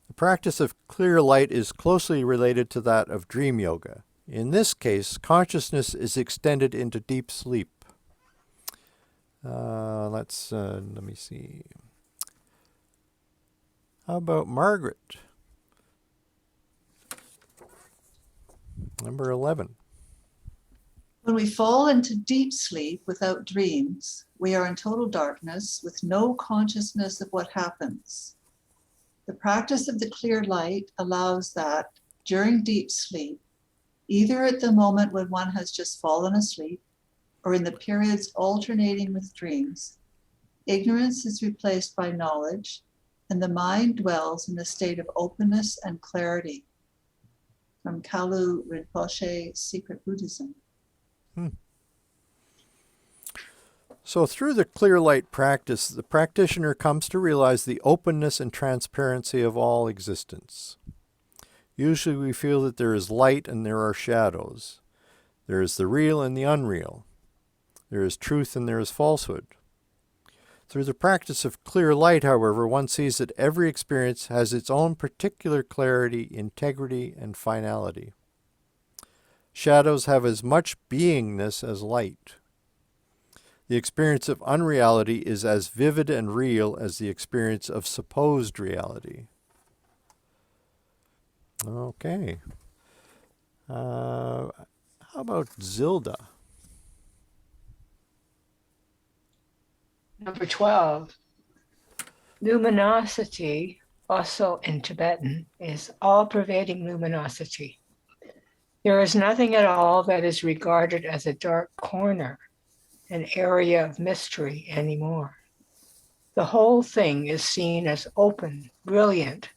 The practice of clear light is closely related to that of dream yoga. In this case, consciousness is extended into deep sleep. Let me see. How about Margaret? Number 11. When we fall into deep sleep without dreams, we are in total darkness with no consciousness of what happens. The practice of the clear light allows that during deep sleep, either at the moment when one has just fallen asleep or in the periods alternating with dreams, ignorance is replaced by knowledge and the mind dwells in a state of openness and clarity. From Kalu Rinpoche, Secret Buddhism. So through the clear light practice, the practitioner comes to realize the openness and transparency of all existence. Usually we feel that there is light and there are shadows. There is the real and the unreal. There is truth and there is falsehood. Through the practice of clear light, however, one sees that every experience has its own particular clarity, integrity, and finality. Shadows have as much beingness as light. The experience of unreality is as vivid and real as the experience of supposed reality. Okay. How about Zilda? Number 12. Luminosity, also in Tibetan, is all-pervading luminosity. There is nothing at all that is regarded as a dark corner, an area of mystery anymore. The whole thing is seen as open, brilliant,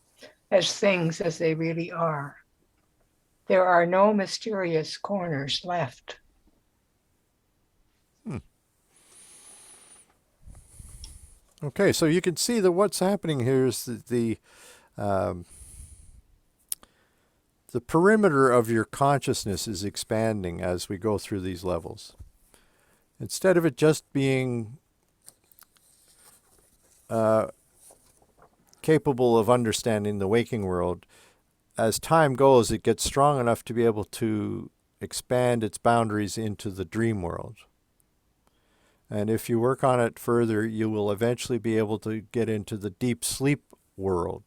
as things as they really are. There are no mysterious corners left. Okay, so you can see that what's happening here is that the perimeter of your consciousness is expanding as we go through these levels. Instead of it just being capable of understanding the waking world. As time goes, it gets strong enough to be able to expand its boundaries into the dream world. And if you work on it further, you will eventually be able to get into the deep sleep world,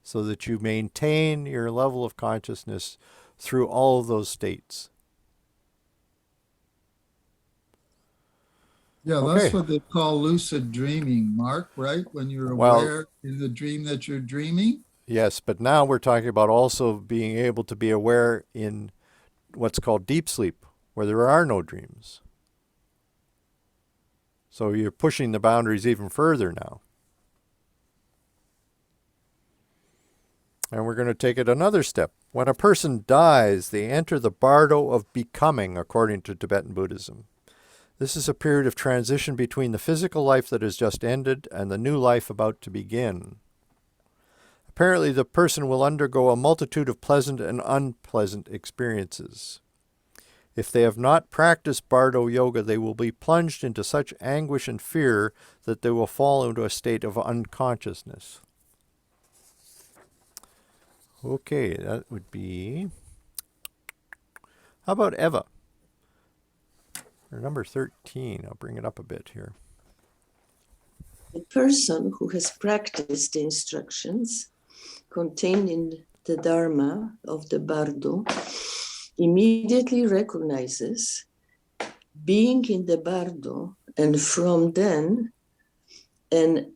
so that you maintain your level of consciousness through all of those states. Yeah, Okay. that's what they call lucid dreaming, Mark, right? When you're Well- aware in the dream that you're dreaming. Yes, but now we're talking about also being able to be aware in what's called deep sleep, where there are no dreams. So you're pushing the boundaries even further now. And we're going to take it another step. When a person dies, they enter the bardo of becoming, according to Tibetan Buddhism. This is a period of transition between the physical life that has just ended and the new life about to begin. Apparently, the person will undergo a multitude of pleasant and unpleasant experiences. If they have not practiced bardo yoga, they will be plunged into such anguish and fear that they will fall into a state of unconsciousness. Okay, that would be... How about Eva? Or number 13. I'll bring it up a bit here. The person who has practiced the instructions contained in the Dharma of the Bardo immediately recognizes being in the Bardo, and from then and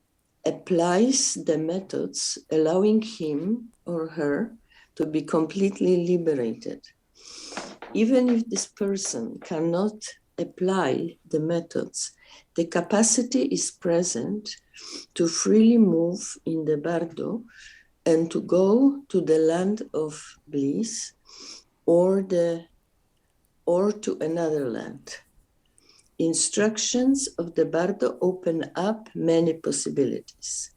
applies the methods allowing him or her to be completely liberated. Even if this person cannot apply the methods, the capacity is present to freely move in the Bardo and to go to the land of bliss or to another land. Instructions of the Bardo open up many possibilities.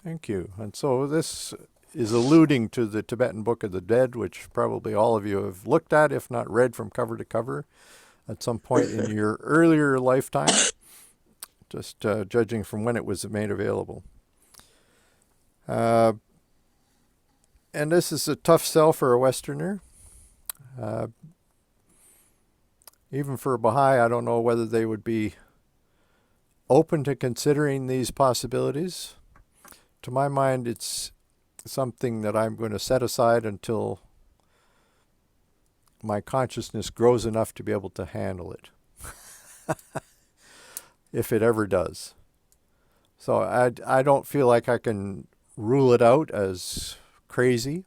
Thank you. And so this is alluding to the Tibetan Book of the Dead, which probably all of you have looked at, if not read from cover to cover, at some point in your earlier lifetime, just judging from when it was made available. And this is a tough sell for a Westerner. Even for a Baha'i, I don't know whether they would be open to considering these possibilities. To my mind, it's something that I'm going to set aside until my consciousness grows enough to be able to handle it. If it ever does. So I don't feel like I can rule it out as crazy.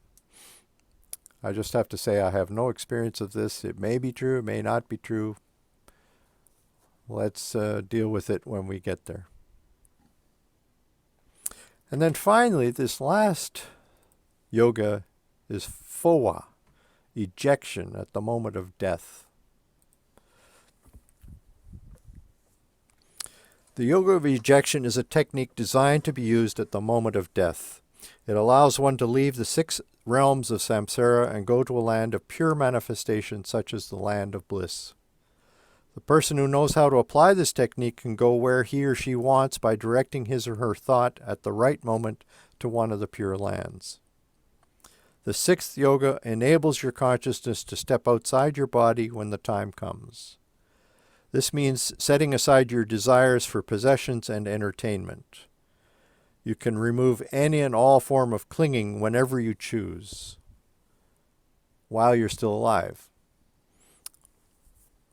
I just have to say I have no experience of this. It may be true, it may not be true. Let's deal with it when we get there. And then finally, this last yoga is phowa, ejection at the moment of death. The yoga of ejection is a technique designed to be used at the moment of death. It allows one to leave the 6 realms of samsara and go to a land of pure manifestation, such as the land of bliss. The person who knows how to apply this technique can go where he or she wants by directing his or her thought at the right moment to one of the pure lands. The 6th yoga enables your consciousness to step outside your body when the time comes. This means setting aside your desires for possessions and entertainment. You can remove any and all form of clinging whenever you choose, while you're still alive.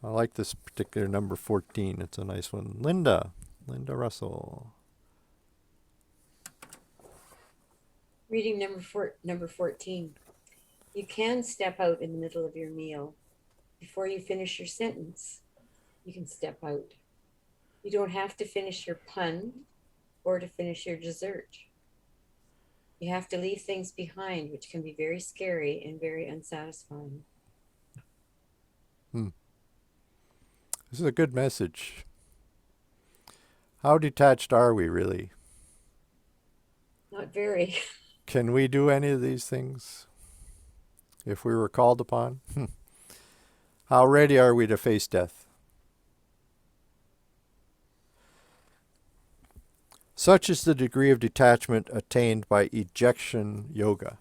I like this particular number 14. It's a nice one. Linda Russell. Reading number 14. You can step out in the middle of your meal. Before you finish your sentence, you can step out. You don't have to finish your pun or to finish your dessert. You have to leave things behind, which can be very scary and very unsatisfying. This is a good message. How detached are we really? Not very. Can we do any of these things if we were called upon? How ready are we to face death? Such is the degree of detachment attained by ejection yoga.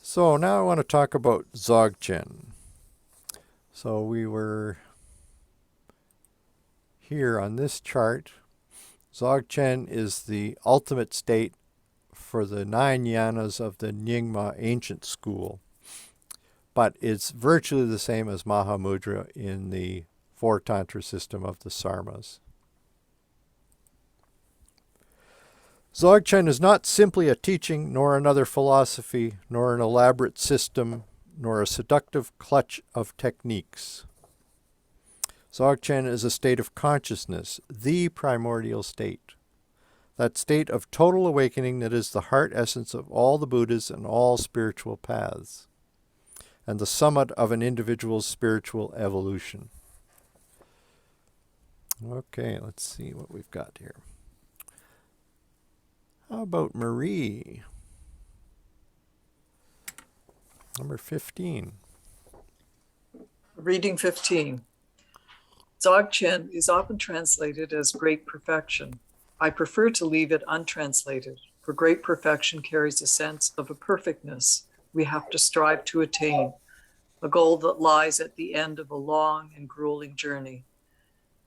So now I want to talk about Dzogchen. So we were here on this chart. Dzogchen is the ultimate state for the 9 Yanas of the Nyingma ancient school, but it's virtually the same as Mahamudra in the 4 Tantra system of the Sarmas. Dzogchen is not simply a teaching, nor another philosophy, nor an elaborate system, nor a seductive clutch of techniques. Dzogchen is a state of consciousness, the primordial state. That state of total awakening that is the heart essence of all the Buddhas and all spiritual paths, and the summit of an individual's spiritual evolution. Okay, let's see what we've got here. How about Marie? Number 15. Reading 15. Dzogchen is often translated as great perfection. I prefer to leave it untranslated, for great perfection carries a sense of a perfectness we have to strive to attain, a goal that lies at the end of a long and grueling journey.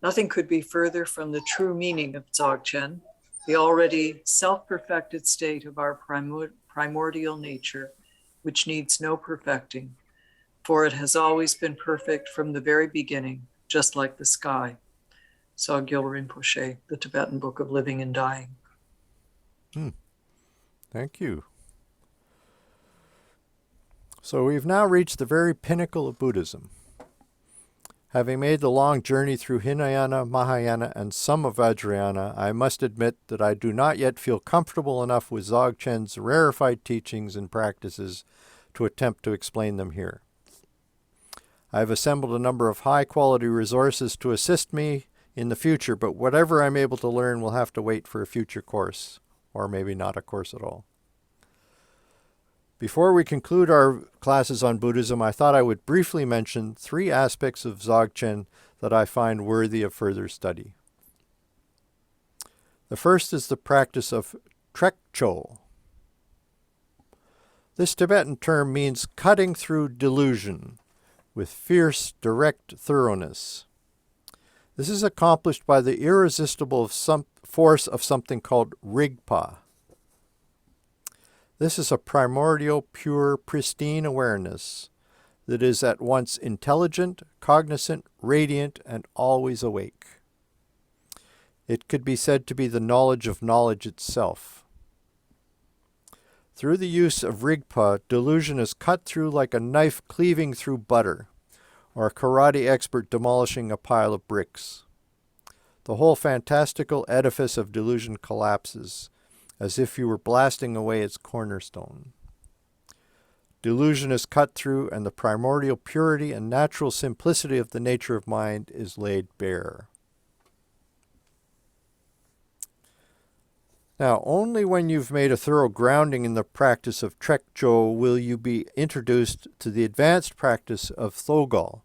Nothing could be further from the true meaning of Dzogchen, the already self-perfected state of our primordial nature, which needs no perfecting, for it has always been perfect from the very beginning, just like the sky. Sogyal Rinpoche, the Tibetan Book of Living and Dying. Thank you. So we've now reached the very pinnacle of Buddhism. Having made the long journey through Hinayana, Mahayana, and some of Vajrayana, I must admit that I do not yet feel comfortable enough with Dzogchen's rarefied teachings and practices to attempt to explain them here. I have assembled a number of high-quality resources to assist me in the future, but whatever I'm able to learn will have to wait for a future course, or maybe not a course at all. Before we conclude our classes on Buddhism, I thought I would briefly mention 3 aspects of Dzogchen that I find worthy of further study. The first is the practice of Trekcho. This Tibetan term means cutting through delusion with fierce, direct thoroughness. This is accomplished by the irresistible force of something called Rigpa. This is a primordial, pure, pristine awareness that is at once intelligent, cognizant, radiant, and always awake. It could be said to be the knowledge of knowledge itself. Through the use of Rigpa, delusion is cut through like a knife cleaving through butter, or a karate expert demolishing a pile of bricks. The whole fantastical edifice of delusion collapses, as if you were blasting away its cornerstone. Delusion is cut through, and the primordial purity and natural simplicity of the nature of mind is laid bare. Now, only when you've made a thorough grounding in the practice of Trekcho will you be introduced to the advanced practice of Thogal.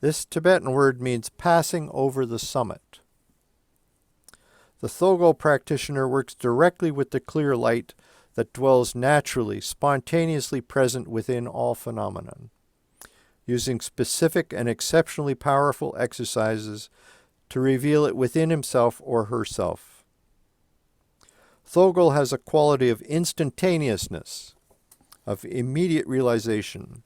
This Tibetan word means passing over the summit. The Thogal practitioner works directly with the clear light that dwells naturally, spontaneously present within all phenomenon, using specific and exceptionally powerful exercises to reveal it within himself or herself. Thogal has a quality of instantaneousness, of immediate realization.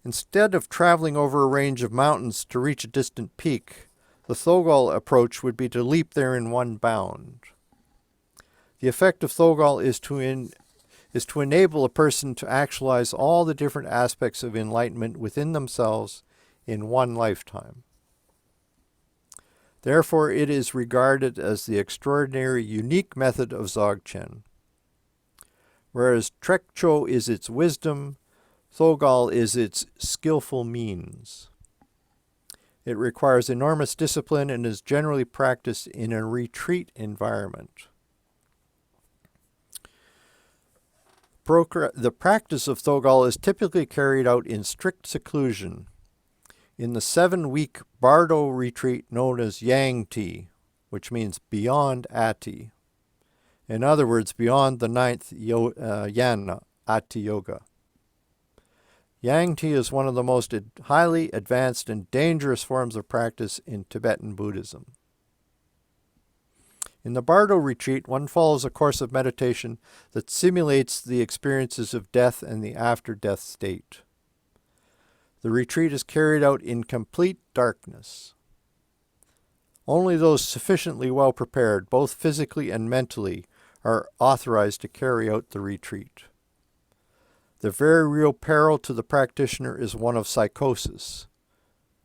Instead of traveling over a range of mountains to reach a distant peak, the Thogal approach would be to leap there in one bound. The effect of Thogal is to enable a person to actualize all the different aspects of enlightenment within themselves in one lifetime. Therefore, it is regarded as the extraordinary, unique method of Dzogchen. Whereas Trekcho is its wisdom, Thogal is its skillful means. It requires enormous discipline and is generally practiced in a retreat environment. The practice of Thogal is typically carried out in strict seclusion, In the 7-week Bardo retreat known as Yangti, which means beyond Ati, in other words, beyond the 9th Yana, Ati Yoga. Yangti is one of the most highly advanced and dangerous forms of practice in Tibetan Buddhism. In the Bardo retreat, one follows a course of meditation that simulates the experiences of death and the after-death state. The retreat is carried out in complete darkness. Only those sufficiently well prepared, both physically and mentally, are authorized to carry out the retreat. The very real peril to the practitioner is one of psychosis,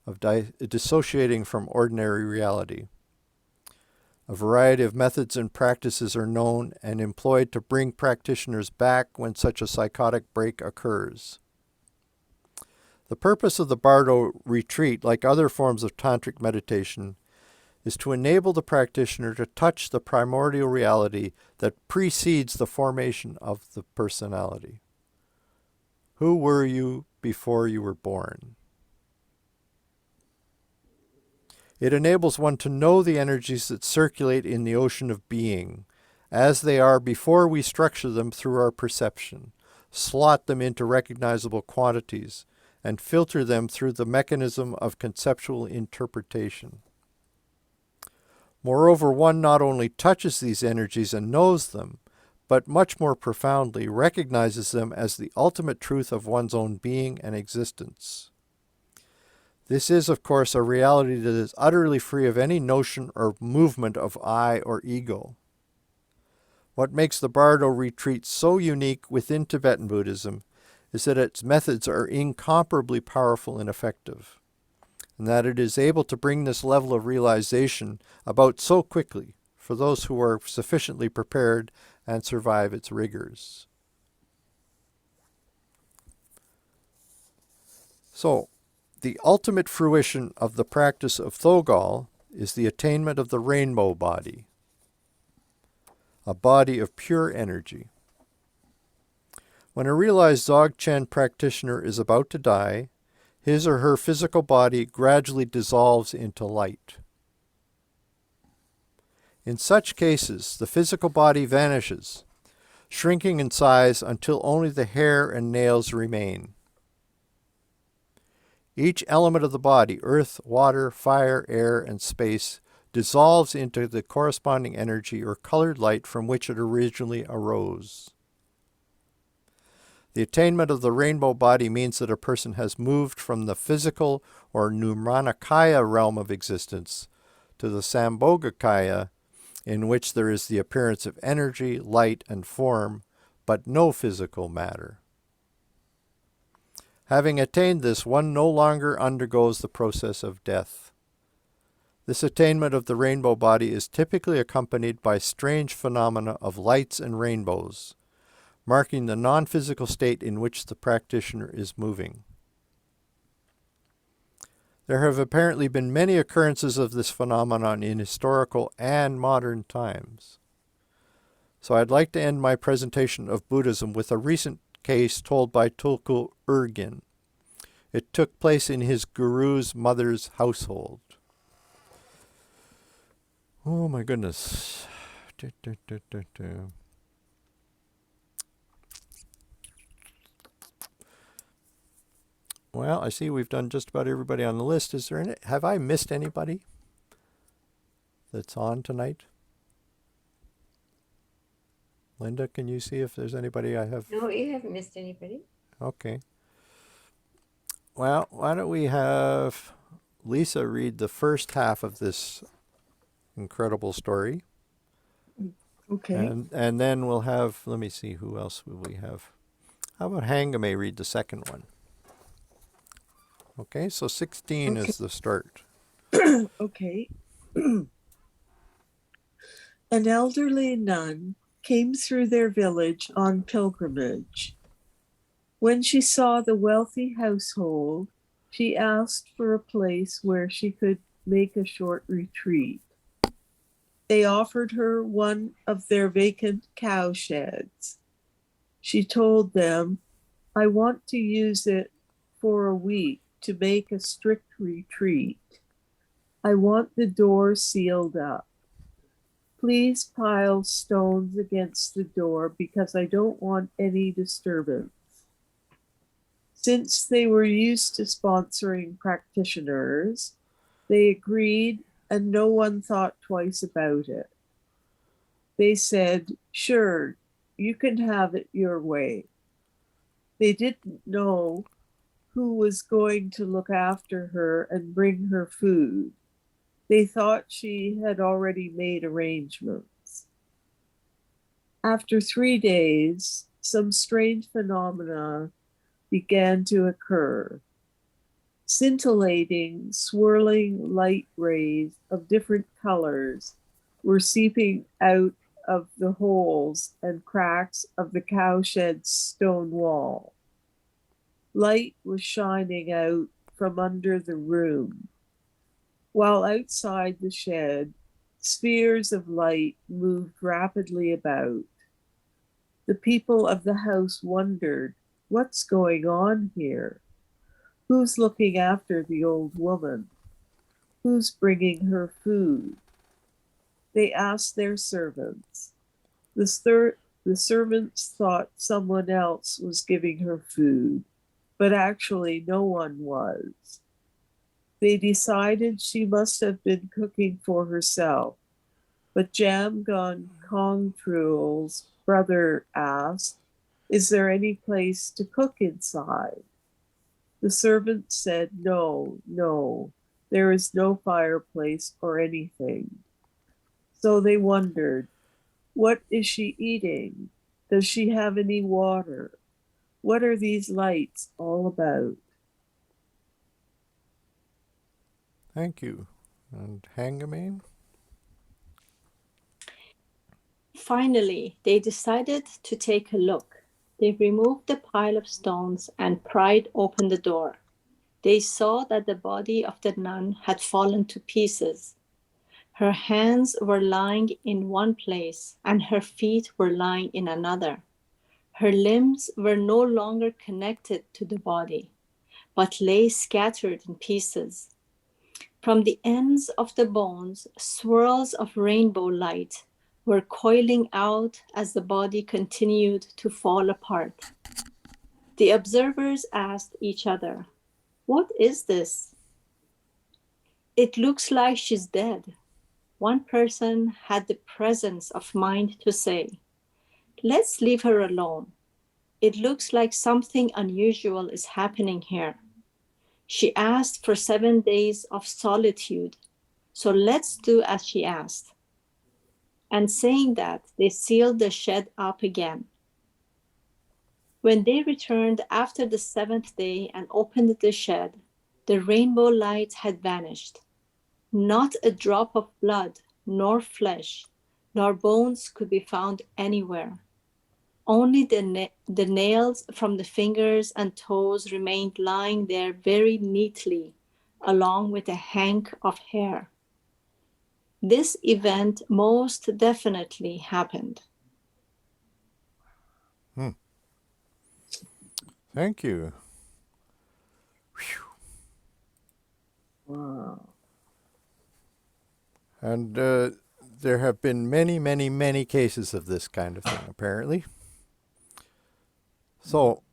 of dissociating from ordinary reality. A variety of methods and practices are known and employed to bring practitioners back when such a psychotic break occurs. The purpose of the Bardo retreat, like other forms of tantric meditation, is to enable the practitioner to touch the primordial reality that precedes the formation of the personality. Who were you before you were born? It enables one to know the energies that circulate in the ocean of being, as they are before we structure them through our perception, slot them into recognizable quantities, and filter them through the mechanism of conceptual interpretation. Moreover, one not only touches these energies and knows them, but much more profoundly recognizes them as the ultimate truth of one's own being and existence. This is, of course, a reality that is utterly free of any notion or movement of I or ego. What makes the Bardo retreat so unique within Tibetan Buddhism is that its methods are incomparably powerful and effective, and that it is able to bring this level of realization about so quickly for those who are sufficiently prepared and survive its rigors. So, the ultimate fruition of the practice of Thogal is the attainment of the rainbow body, a body of pure energy. When a realized Dzogchen practitioner is about to die, his or her physical body gradually dissolves into light. In such cases, the physical body vanishes, shrinking in size until only the hair and nails remain. Each element of the body, earth, water, fire, air, and space, dissolves into the corresponding energy or colored light from which it originally arose. The attainment of the rainbow body means that a person has moved from the physical or Nirmanakaya realm of existence to the Sambhogakaya, in which there is the appearance of energy, light, and form, but no physical matter. Having attained this, one no longer undergoes the process of death. This attainment of the rainbow body is typically accompanied by strange phenomena of lights and rainbows, marking the non-physical state in which the practitioner is moving. There have apparently been many occurrences of this phenomenon in historical and modern times. So I'd like to end my presentation of Buddhism with a recent case told by Tulku Urgyen. It took place in his guru's mother's household. Oh my goodness. Well, I see we've done just about everybody on the list. Is there any? Have I missed anybody that's on tonight? Linda, can you see if there's anybody I have? No, you haven't missed anybody. Okay. Well, why don't we have Lisa read the first half of this incredible story. Okay. And then we'll have, let me see, who else will we have? How about Hangame read the second one? Okay, so 16 is the start. Okay. An elderly nun came through their village on pilgrimage. When she saw the wealthy household, she asked for a place where she could make a short retreat. They offered her one of their vacant cow sheds. She told them, "I want to use it for a week to make a strict retreat. I want the door sealed up. Please pile stones against the door because I don't want any disturbance. Since they were used to sponsoring practitioners, they agreed and no one thought twice about it. They said, sure, you can have it your way. They didn't know who was going to look after her and bring her food. They thought she had already made arrangements. After 3 days, some strange phenomena began to occur. Scintillating, swirling light rays of different colors were seeping out of the holes and cracks of the cowshed stone wall. Light was shining out from under the room, while outside the shed, spheres of light moved rapidly about. The people of the house wondered, what's going on here? Who's looking after the old woman? Who's bringing her food? They asked their servants. The servants thought someone else was giving her food, but actually no one was. They decided she must have been cooking for herself, but Jamgon Kongtrul's brother asked, is there any place to cook inside? The servant said, no, there is no fireplace or anything. So they wondered, what is she eating? Does she have any water? What are these lights all about? Thank you. And Hangamine? Finally, they decided to take a look. They removed the pile of stones and pried open the door. They saw that the body of the nun had fallen to pieces. Her hands were lying in one place and her feet were lying in another. Her limbs were no longer connected to the body, but lay scattered in pieces. From the ends of the bones, swirls of rainbow light were coiling out as the body continued to fall apart. The observers asked each other, what is this? It looks like she's dead. One person had the presence of mind to say, let's leave her alone. It looks like something unusual is happening here. She asked for 7 days of solitude, so let's do as she asked. And saying that, they sealed the shed up again. When they returned after the 7th day and opened the shed, the rainbow light had vanished. Not a drop of blood, nor flesh, nor bones could be found anywhere. Only the nails from the fingers and toes remained lying there very neatly, along with a hank of hair. This event most definitely happened. Thank you. Wow. And there have been many, many, many cases of this kind of thing, apparently. So,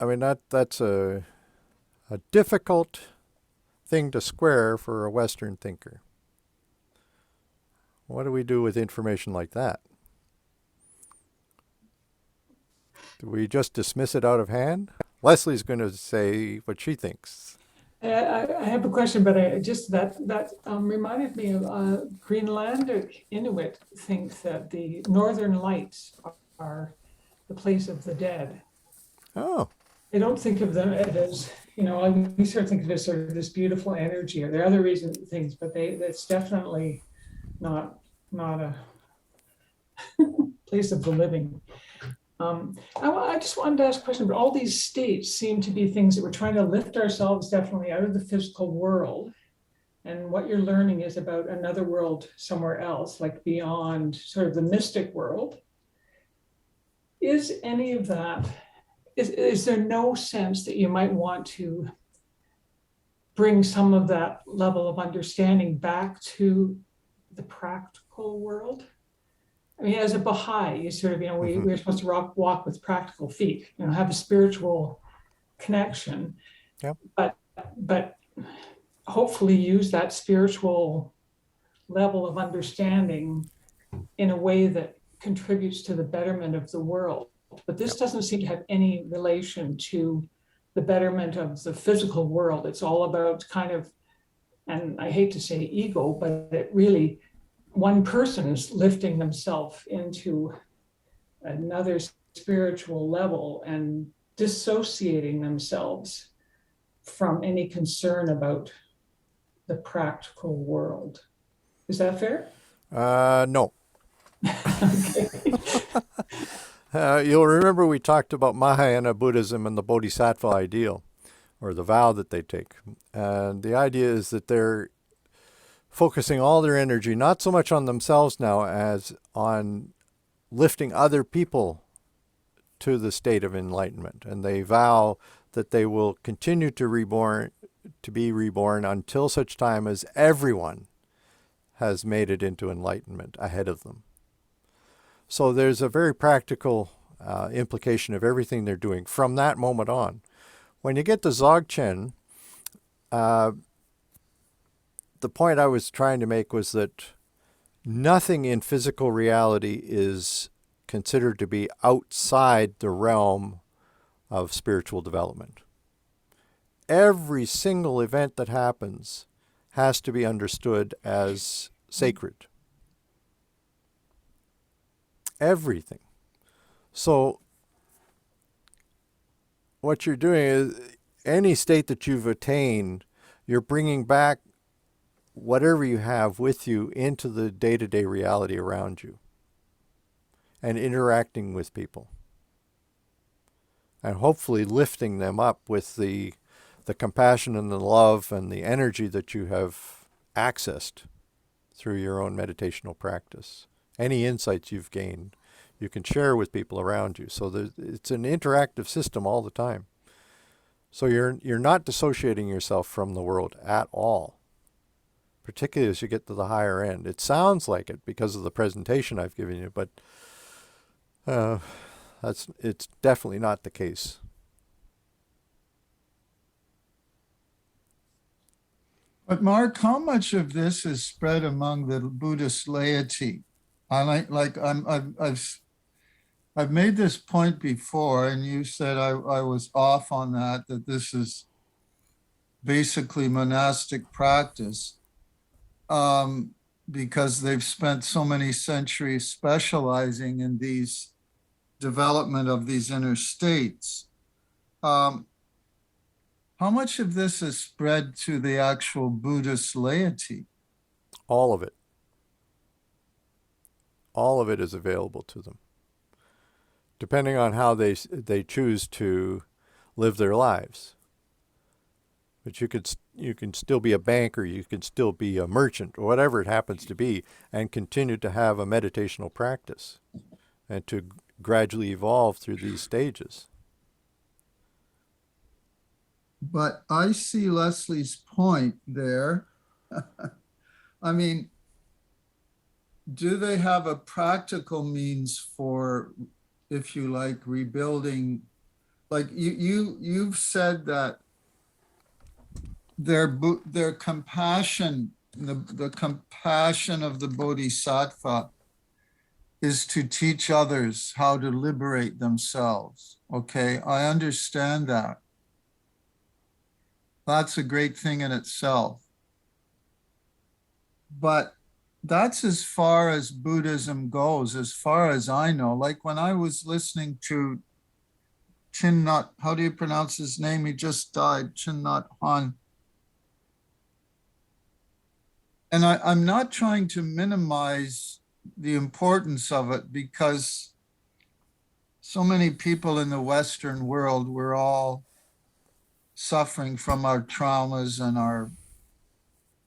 I mean, that's a difficult thing to square for a Western thinker. What do we do with information like that? Do we just dismiss it out of hand? Leslie's going to say what she thinks. I have a question, but that reminded me of Greenlandic Inuit think that the northern lights are the place of the dead. Oh. They don't think of them as, we sort of think of it as sort of this beautiful energy, or there are other things, but that's definitely not a place of the living. I just wanted to ask a question, but all these states seem to be things that we're trying to lift ourselves definitely out of the physical world. And what you're learning is about another world somewhere else, like beyond sort of the mystic world. Is any of that, is there no sense that you might want to bring some of that level of understanding back to the practical world. I mean, as a Baha'i, you sort of, we're supposed to walk with practical feet, have a spiritual connection. Yep. But hopefully use that spiritual level of understanding in a way that contributes to the betterment of the world. But this doesn't seem to have any relation to the betterment of the physical world. It's all about kind of, and I hate to say ego, but it really, one person is lifting themselves into another spiritual level and dissociating themselves from any concern about the practical world. Is that fair? No. You'll remember we talked about Mahayana Buddhism and the Bodhisattva ideal, or the vow that they take. And the idea is that they're focusing all their energy, not so much on themselves now as on lifting other people to the state of enlightenment. And they vow that they will continue to be reborn until such time as everyone has made it into enlightenment ahead of them. So there's a very practical implication of everything they're doing from that moment on. When you get to Dzogchen, the point I was trying to make was that nothing in physical reality is considered to be outside the realm of spiritual development. Every single event that happens has to be understood as sacred. Everything. So what you're doing is, any state that you've attained, you're bringing back whatever you have with you into the day-to-day reality around you and interacting with people. And hopefully lifting them up with the compassion and the love and the energy that you have accessed through your own meditational practice. Any insights you've gained, you can share with people around you. So it's an interactive system all the time. So you're not dissociating yourself from the world at all, particularly as you get to the higher end. It sounds like it because of the presentation I've given you, but it's definitely not the case. But Mark, how much of this is spread among the Buddhist laity? I've made this point before, and you said I was off on that this is basically monastic practice, because they've spent so many centuries specializing in these development of these inner states. How much of this is spread to the actual Buddhist laity? All of it. All of it is available to them, depending on how they choose to live their lives. But you can still be a banker, you can still be a merchant, or whatever it happens to be, and continue to have a meditational practice and to gradually evolve through these stages. But I see Leslie's point there. I mean, do they have a practical means for, if you like, rebuilding? Like you've said that their compassion, the compassion of the Bodhisattva is to teach others how to liberate themselves. Okay, I understand that. That's a great thing in itself. But that's as far as Buddhism goes, as far as I know. Like when I was listening to Chin Nhat, how do you pronounce his name? He just died, Chin Nhat Hanh. And I'm not trying to minimize the importance of it, because so many people in the Western world, we're all suffering from our traumas and our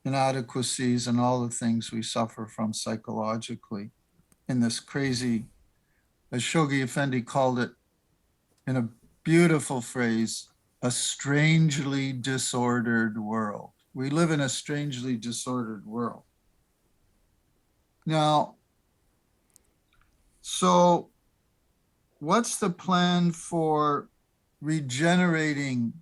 inadequacies and all the things we suffer from psychologically in this crazy, as Shoghi Effendi called it in a beautiful phrase, a strangely disordered world. We live in a strangely disordered world. Now, so what's the plan for regenerating,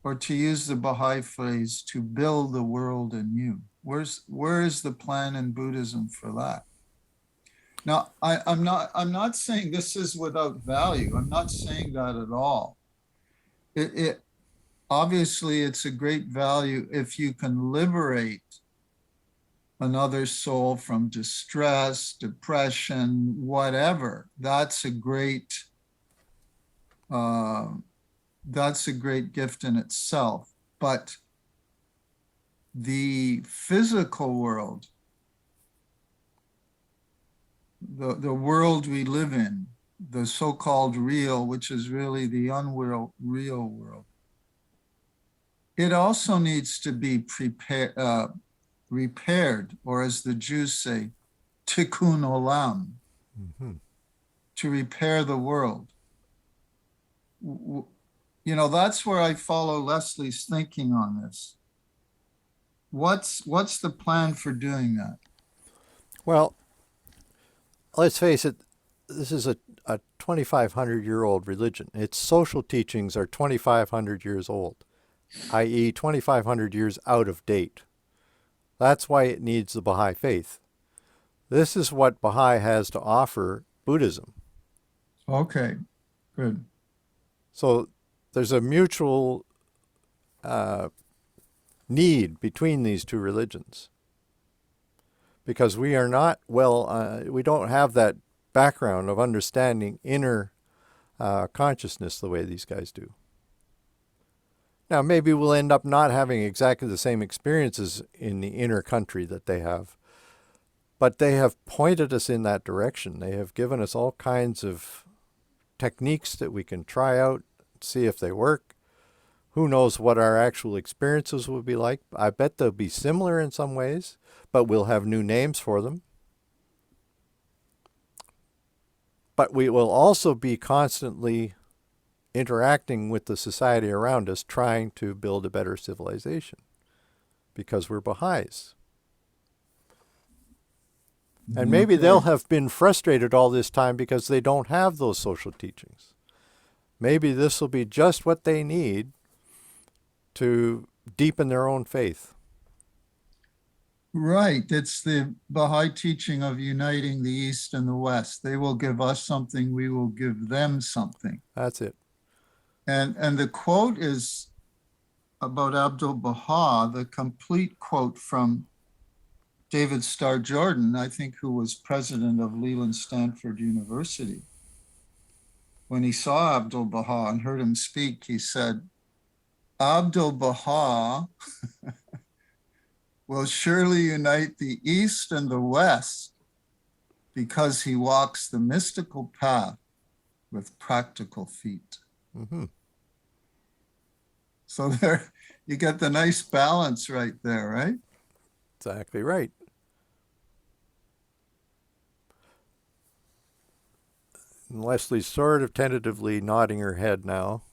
or to use the Baha'i phrase, to build the world anew? Where is the plan in Buddhism for that? Now, I'm not saying this is without value. I'm not saying that at all. It obviously it's a great value if you can liberate another soul from distress, depression, whatever. That's a great gift in itself. But the physical world, the world we live in, the so-called real, which is really the unreal real world, it also needs to be repaired, or as the Jews say, tikkun olam, to repair the world. You know, that's where I follow Leslie's thinking on this. What's the plan for doing that? Well, let's face it, this is a 2,500-year-old religion. Its social teachings are 2,500 years old, i.e. 2,500 years out of date. That's why it needs the Baha'i faith. This is what Baha'i has to offer Buddhism. Okay, good. So there's a mutual need between these two religions, because we are not we don't have that background of understanding inner consciousness the way these guys do. Now, maybe we'll end up not having exactly the same experiences in the inner country that they have, but they have pointed us in that direction. They have given us all kinds of techniques that we can try out, see if they work. Who knows what our actual experiences will be like? I bet they'll be similar in some ways, but we'll have new names for them. But we will also be constantly interacting with the society around us, trying to build a better civilization, because we're Baha'is. And maybe they'll have been frustrated all this time because they don't have those social teachings. Maybe this will be just what they need to deepen their own faith. Right. It's the Baha'i teaching of uniting the East and the West. They will give us something, we will give them something. That's it. And the quote is about Abdu'l-Baha, the complete quote from David Starr Jordan, I think, who was president of Leland Stanford University. When he saw Abdu'l-Baha and heard him speak, he said, Abdu'l-Baha will surely unite the East and the West because he walks the mystical path with practical feet. Mm-hmm. So there, you get the nice balance right there, right? Exactly right. And Leslie's sort of tentatively nodding her head now.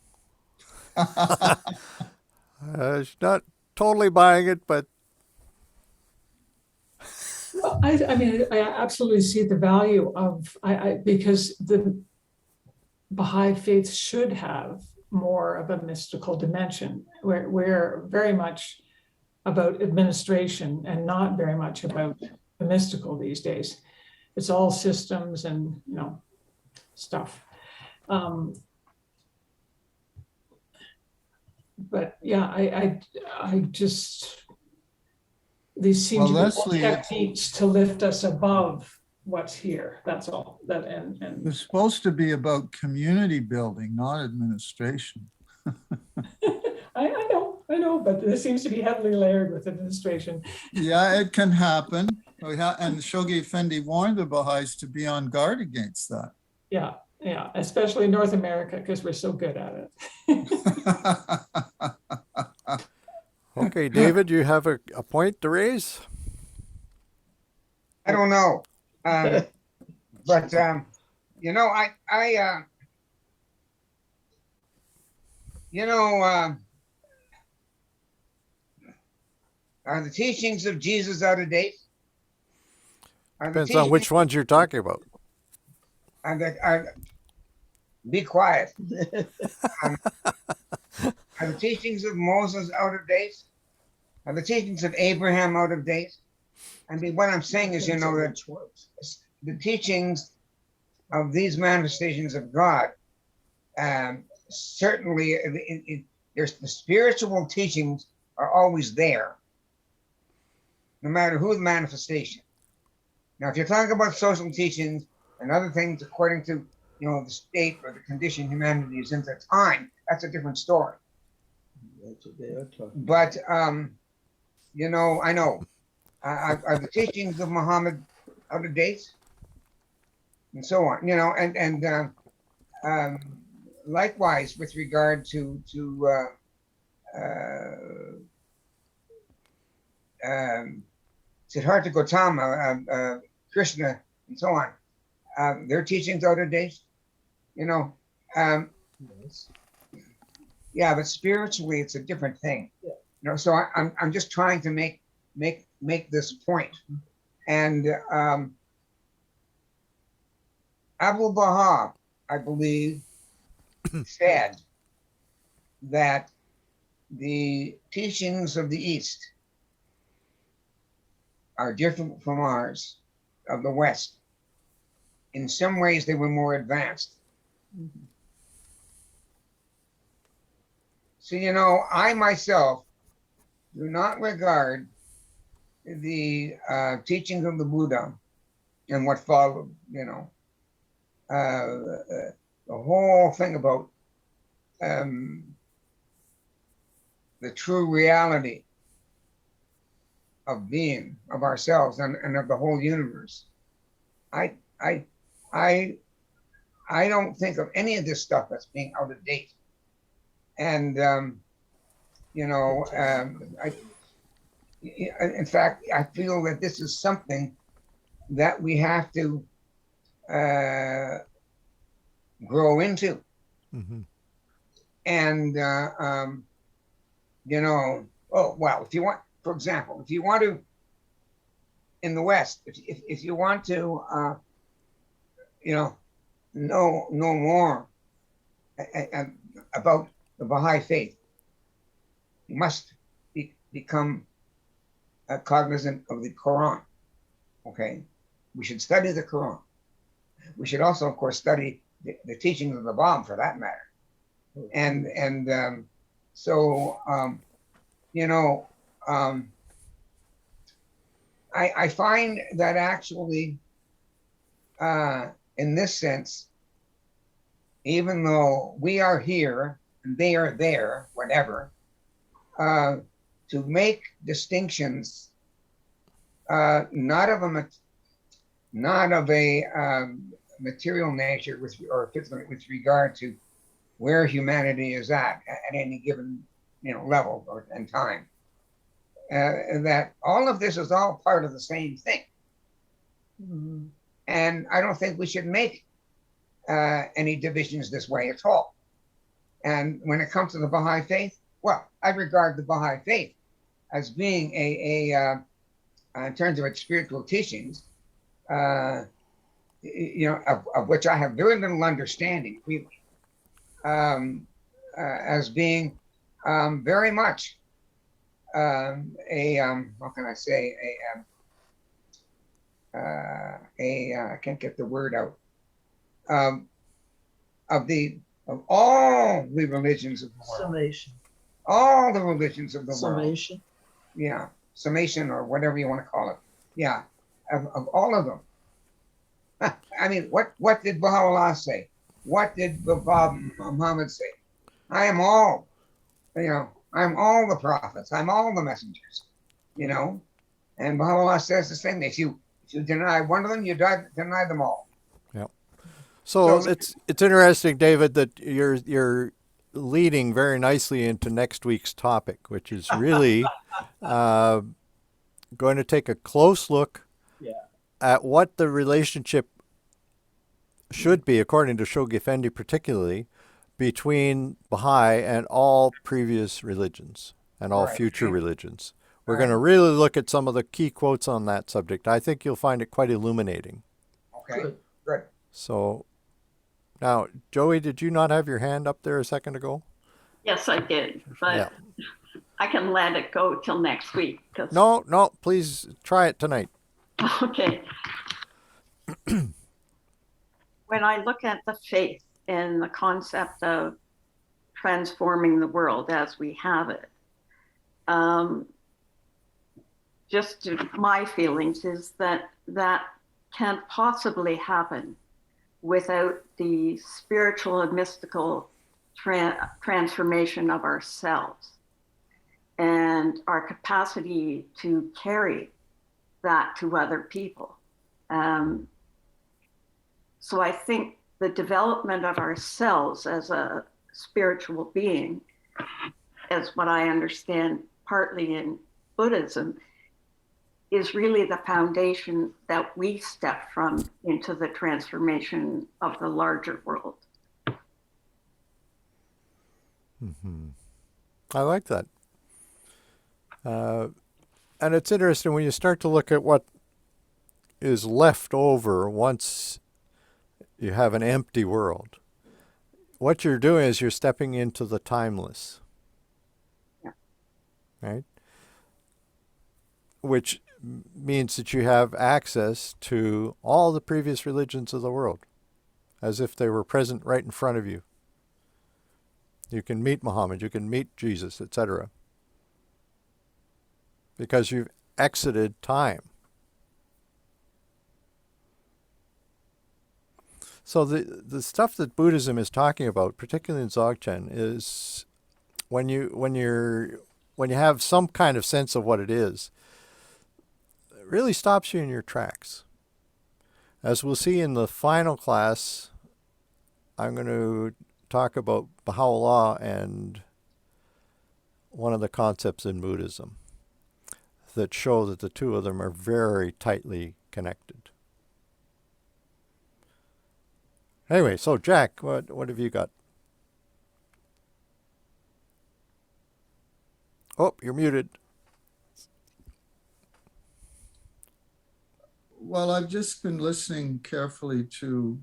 She's not totally buying it, but... Well, I mean, I absolutely see the value of, because the Baha'i faith should have more of a mystical dimension. We're very much about administration and not very much about the mystical these days. It's all systems and, you know, stuff. But yeah, I just, these seem to be Leslie, techniques to lift us above what's here. That's all. It's supposed to be about community building, not administration. I know, but this seems to be heavily layered with administration. Yeah, it can happen. And Shoghi Effendi warned the Baha'is to be on guard against that. Yeah, especially North America, because we're so good at it. Okay, David, you have a point to raise? I don't know. But, You know, are the teachings of Jesus out of date? Depends on which ones you're talking about. Be quiet. Are the teachings of Moses out of date? Are the teachings of Abraham out of date? I mean, what I'm saying is, you know, that the teachings of these manifestations of God, certainly, there's the spiritual teachings are always there, no matter who the manifestation. Now, if you're talking about social teachings and other things according to, you know, the state or the condition humanity is in at the time, that's a different story. That's what they are talking But, you know, I know. Are the teachings of Muhammad out of date? And so on, you know, and likewise with regard to Siddhartha Gautama, Krishna, and so on, their teachings out of date, you know. yes. Yeah, but spiritually, it's a different thing. Yeah. You know, so I'm just trying to make this point. And Abdul Baha, I believe, said that the teachings of the East are different from ours, of the West. In some ways, they were more advanced. Mm-hmm. So, you know, I myself do not regard the teachings of the Buddha and what followed, you know, the whole thing about the true reality of being, of ourselves and of the whole universe. I don't think of any of this stuff as being out of date. And, you know, in fact, I feel that this is something that we have to grow into. Mm-hmm. And, you know, oh, well, if you want, for example, if you want to, in the West, if you want to, you know more about the Baha'i faith, you must become cognizant of the Quran. Okay, we should study the Quran. We should also, of course, study the teachings of the Bab, for that matter. And so you know, I find that actually, in this sense, even though we are here and they are there, whatever, to make distinctions, not of a material nature with regard to where humanity is at any given, you know, level and time, that all of this is all part of the same thing. Mm-hmm. And I don't think we should make any divisions this way at all. And when it comes to the Baha'i faith, well, I regard the Baha'i faith as being in terms of its spiritual teachings, you know, of which I have very little understanding, really, as being very much how can I say, I can't get the word out, of all the religions of the world. Summation. All the religions of the Summation. world. Yeah, summation or whatever you want to call it. Yeah, of all of them. I mean, what did Baha'u'llah say? What did Muhammad say? I am all, you know, I'm all the prophets. I'm all the messengers, you know. And Baha'u'llah says the same thing. If you deny one of them, you deny them all. Yeah. So it's interesting, David, that you're leading very nicely into next week's topic, which is really going to take a close look at what the relationship should be, according to Shoghi Effendi particularly, between Baha'i and all previous religions and all Right. future religions. We're Right. going to really look at some of the key quotes on that subject. I think you'll find it quite illuminating. Okay, Good. good. So now, Joey, did you not have your hand up there a second ago? Yes, I did, but Yeah. I can let it go till next week. No, please try it tonight. Okay. When I look at the faith and the concept of transforming the world as we have it, just my feelings is that can't possibly happen without the spiritual and mystical transformation of ourselves and our capacity to carry that to other people. So I think the development of ourselves as a spiritual being, as what I understand partly in Buddhism, is really the foundation that we step from into the transformation of the larger world. Mm-hmm. I like that. And it's interesting when you start to look at what is left over once you have an empty world. What you're doing is you're stepping into the timeless. Yeah. Right? Which means that you have access to all the previous religions of the world, as if they were present right in front of you. You can meet Muhammad, you can meet Jesus, etc. Because you've exited time. So the stuff that Buddhism is talking about, particularly in Dzogchen, is when you have some kind of sense of what it is, it really stops you in your tracks. As we'll see in the final class, I'm going to talk about Baha'u'llah and one of the concepts in Buddhism that show that the two of them are very tightly connected. Anyway, so Jack, what have you got? Oh, you're muted. Well, I've just been listening carefully to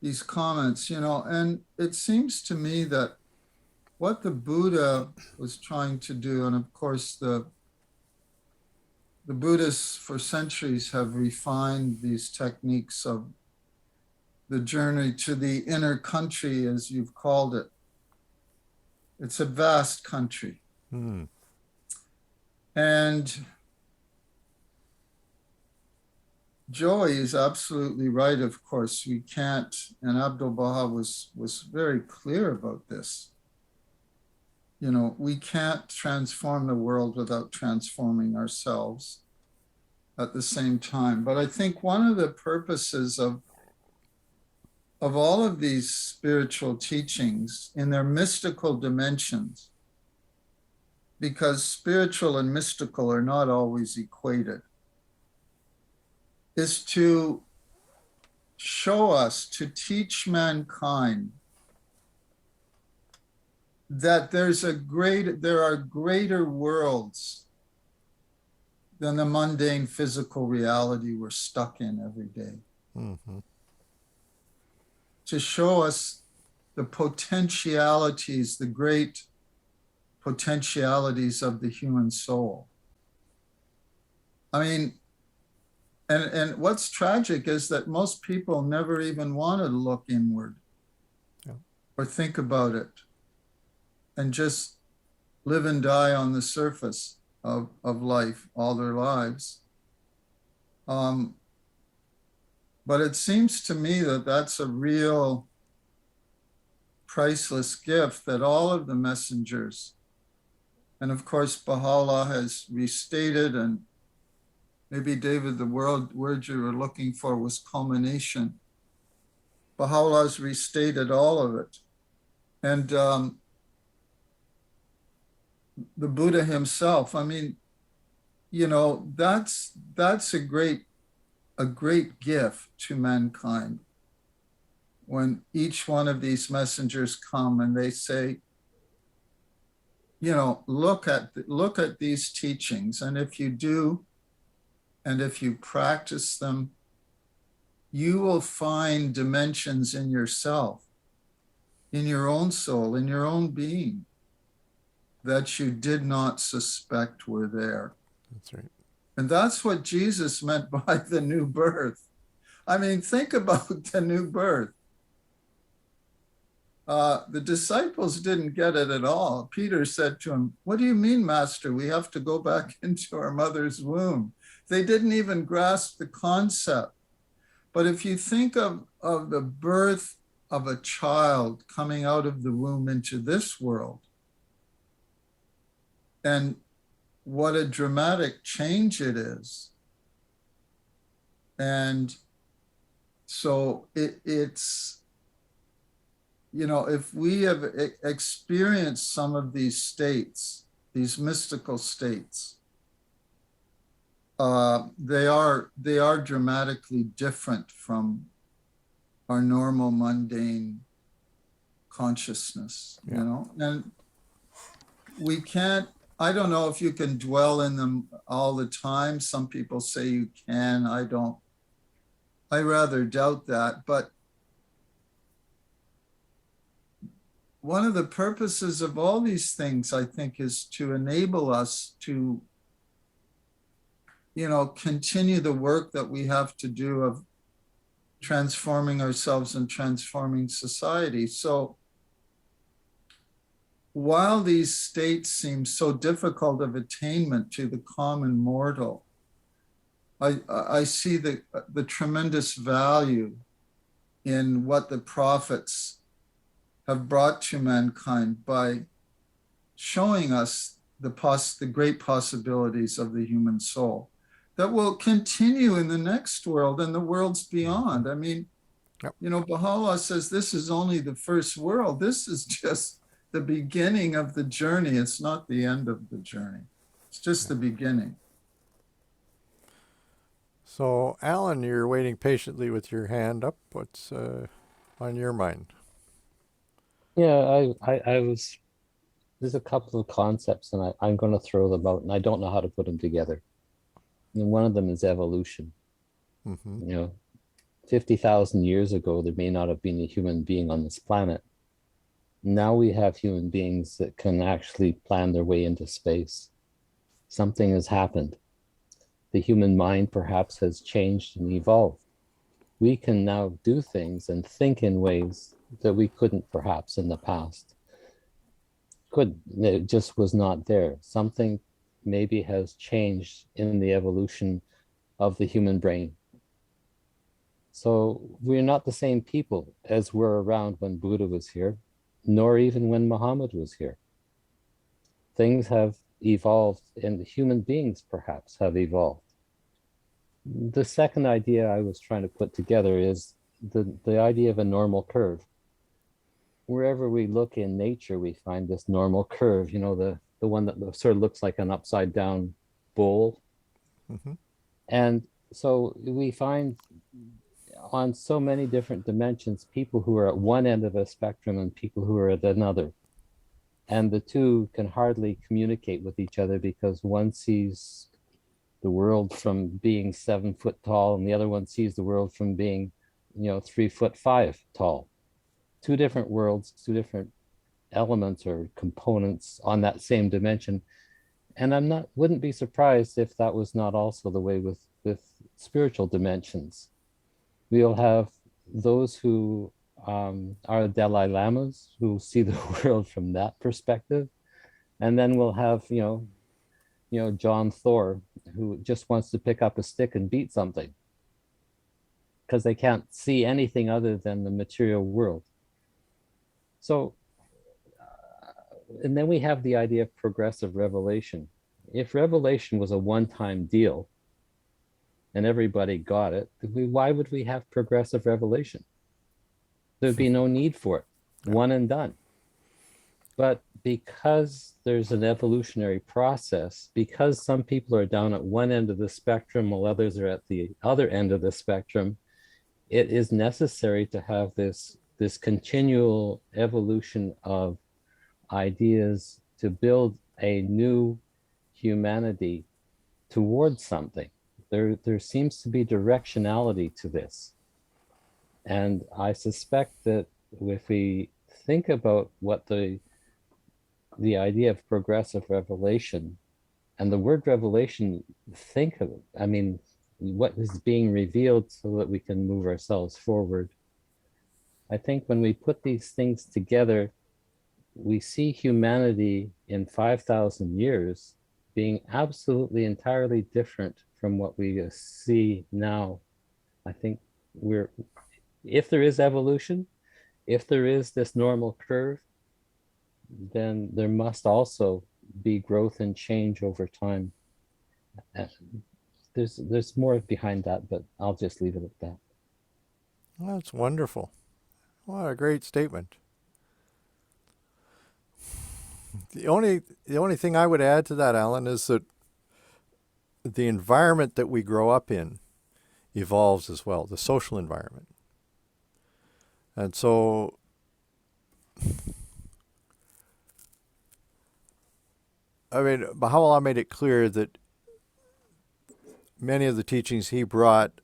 these comments, and it seems to me that what the Buddha was trying to do, and of course the Buddhists for centuries have refined these techniques of the journey to the inner country, as you've called it. It's a vast country. Hmm. And Joey is absolutely right, of course. We can't, and Abdul Baha was very clear about this. We can't transform the world without transforming ourselves at the same time. But I think one of the purposes of all of these spiritual teachings in their mystical dimensions, because spiritual and mystical are not always equated, is to show us, to teach mankind that there are greater worlds than the mundane physical reality we're stuck in every day. Mm-hmm. To show us the potentialities, the great potentialities of the human soul. I mean, and what's tragic is that most people never even want to look inward or think about it, and just live and die on the surface of life all their lives. But it seems to me that that's a real priceless gift that all of the messengers, and of course Baha'u'llah has restated, and maybe David, the word you were looking for was culmination. Baha'u'llah's restated all of it. And the Buddha himself, I mean, that's a great gift to mankind. when each one of these messengers come and they say, you know, look at these teachings, and if you do, and if you practice them, you will find dimensions in yourself, in your own soul, in your own being, that you did not suspect were there. That's right. And that's what Jesus meant by the new birth. I mean, think about the new birth. The disciples didn't get it at all. Peter said to him, "What do you mean, Master? We have to go back into our mother's womb." They didn't even grasp the concept. But if you think of the birth of a child coming out of the womb into this world, and what a dramatic change it is. And so it's, you know, if we have experienced some of these states, these mystical states, they are dramatically different from our normal mundane consciousness, you know, and we can't, I don't know if you can dwell in them all the time. Some people say you can. I rather doubt that. But one of the purposes of all these things, I think, is to enable us to, you know, continue the work that we have to do of transforming ourselves and transforming society. So while these states seem so difficult of attainment to the common mortal, I see the tremendous value in what the prophets have brought to mankind by showing us the great possibilities of the human soul that will continue in the next world and the worlds beyond. I mean, you know, Baha'u'llah says this is only the first world. This is just the beginning of the journey. It's not the end of the journey. It's just the beginning. So, Alan, you're waiting patiently with your hand up. What's on your mind? Yeah, I was, there's a couple of concepts and I'm going to throw them out and I don't know how to put them together. And one of them is evolution. Mm-hmm. You know, 50,000 years ago, there may not have been a human being on this planet. Now we have human beings that can actually plan their way into space. Something has happened. The human mind perhaps has changed and evolved. We can now do things and think in ways that we couldn't perhaps in the past. It just was not there. Something maybe has changed in the evolution of the human brain. So we're not the same people as were around when Buddha was here, nor even when Muhammad was here. Things have evolved and human beings perhaps have evolved. The second idea I was trying to put together is the idea of a normal curve. Wherever we look in nature, we find this normal curve, you know, the one that sort of looks like an upside down bowl. Mm-hmm. And so we find on so many different dimensions, people who are at one end of a spectrum and people who are at another. And the two can hardly communicate with each other because one sees the world from being 7 foot tall and the other one sees the world from being, 3'5" tall. Two different worlds, two different elements or components on that same dimension. And wouldn't be surprised if that was not also the way with spiritual dimensions. We'll have those who are Dalai Lamas who see the world from that perspective. And then we'll have, John Thor, who just wants to pick up a stick and beat something because they can't see anything other than the material world. So, and then we have the idea of progressive revelation. If revelation was a one-time deal and everybody got it, why would we have progressive revelation? There'd be no need for it, one and done. But because there's an evolutionary process, because some people are down at one end of the spectrum while others are at the other end of the spectrum, it is necessary to have this this continual evolution of ideas to build a new humanity towards something. There seems to be directionality to this. And I suspect that if we think about what the idea of progressive revelation, and the word revelation, think of it, I mean, what is being revealed so that we can move ourselves forward. I think when we put these things together, we see humanity in 5,000 years being absolutely entirely different from what we see now. I think if there is evolution, if there is this normal curve, then there must also be growth and change over time. There's more behind that, but I'll just leave it at that. Well, that's wonderful. What a great statement. The only thing I would add to that, Alan, is that the environment that we grow up in evolves as well, the social environment. And so I mean, Baha'u'llah made it clear that many of the teachings he brought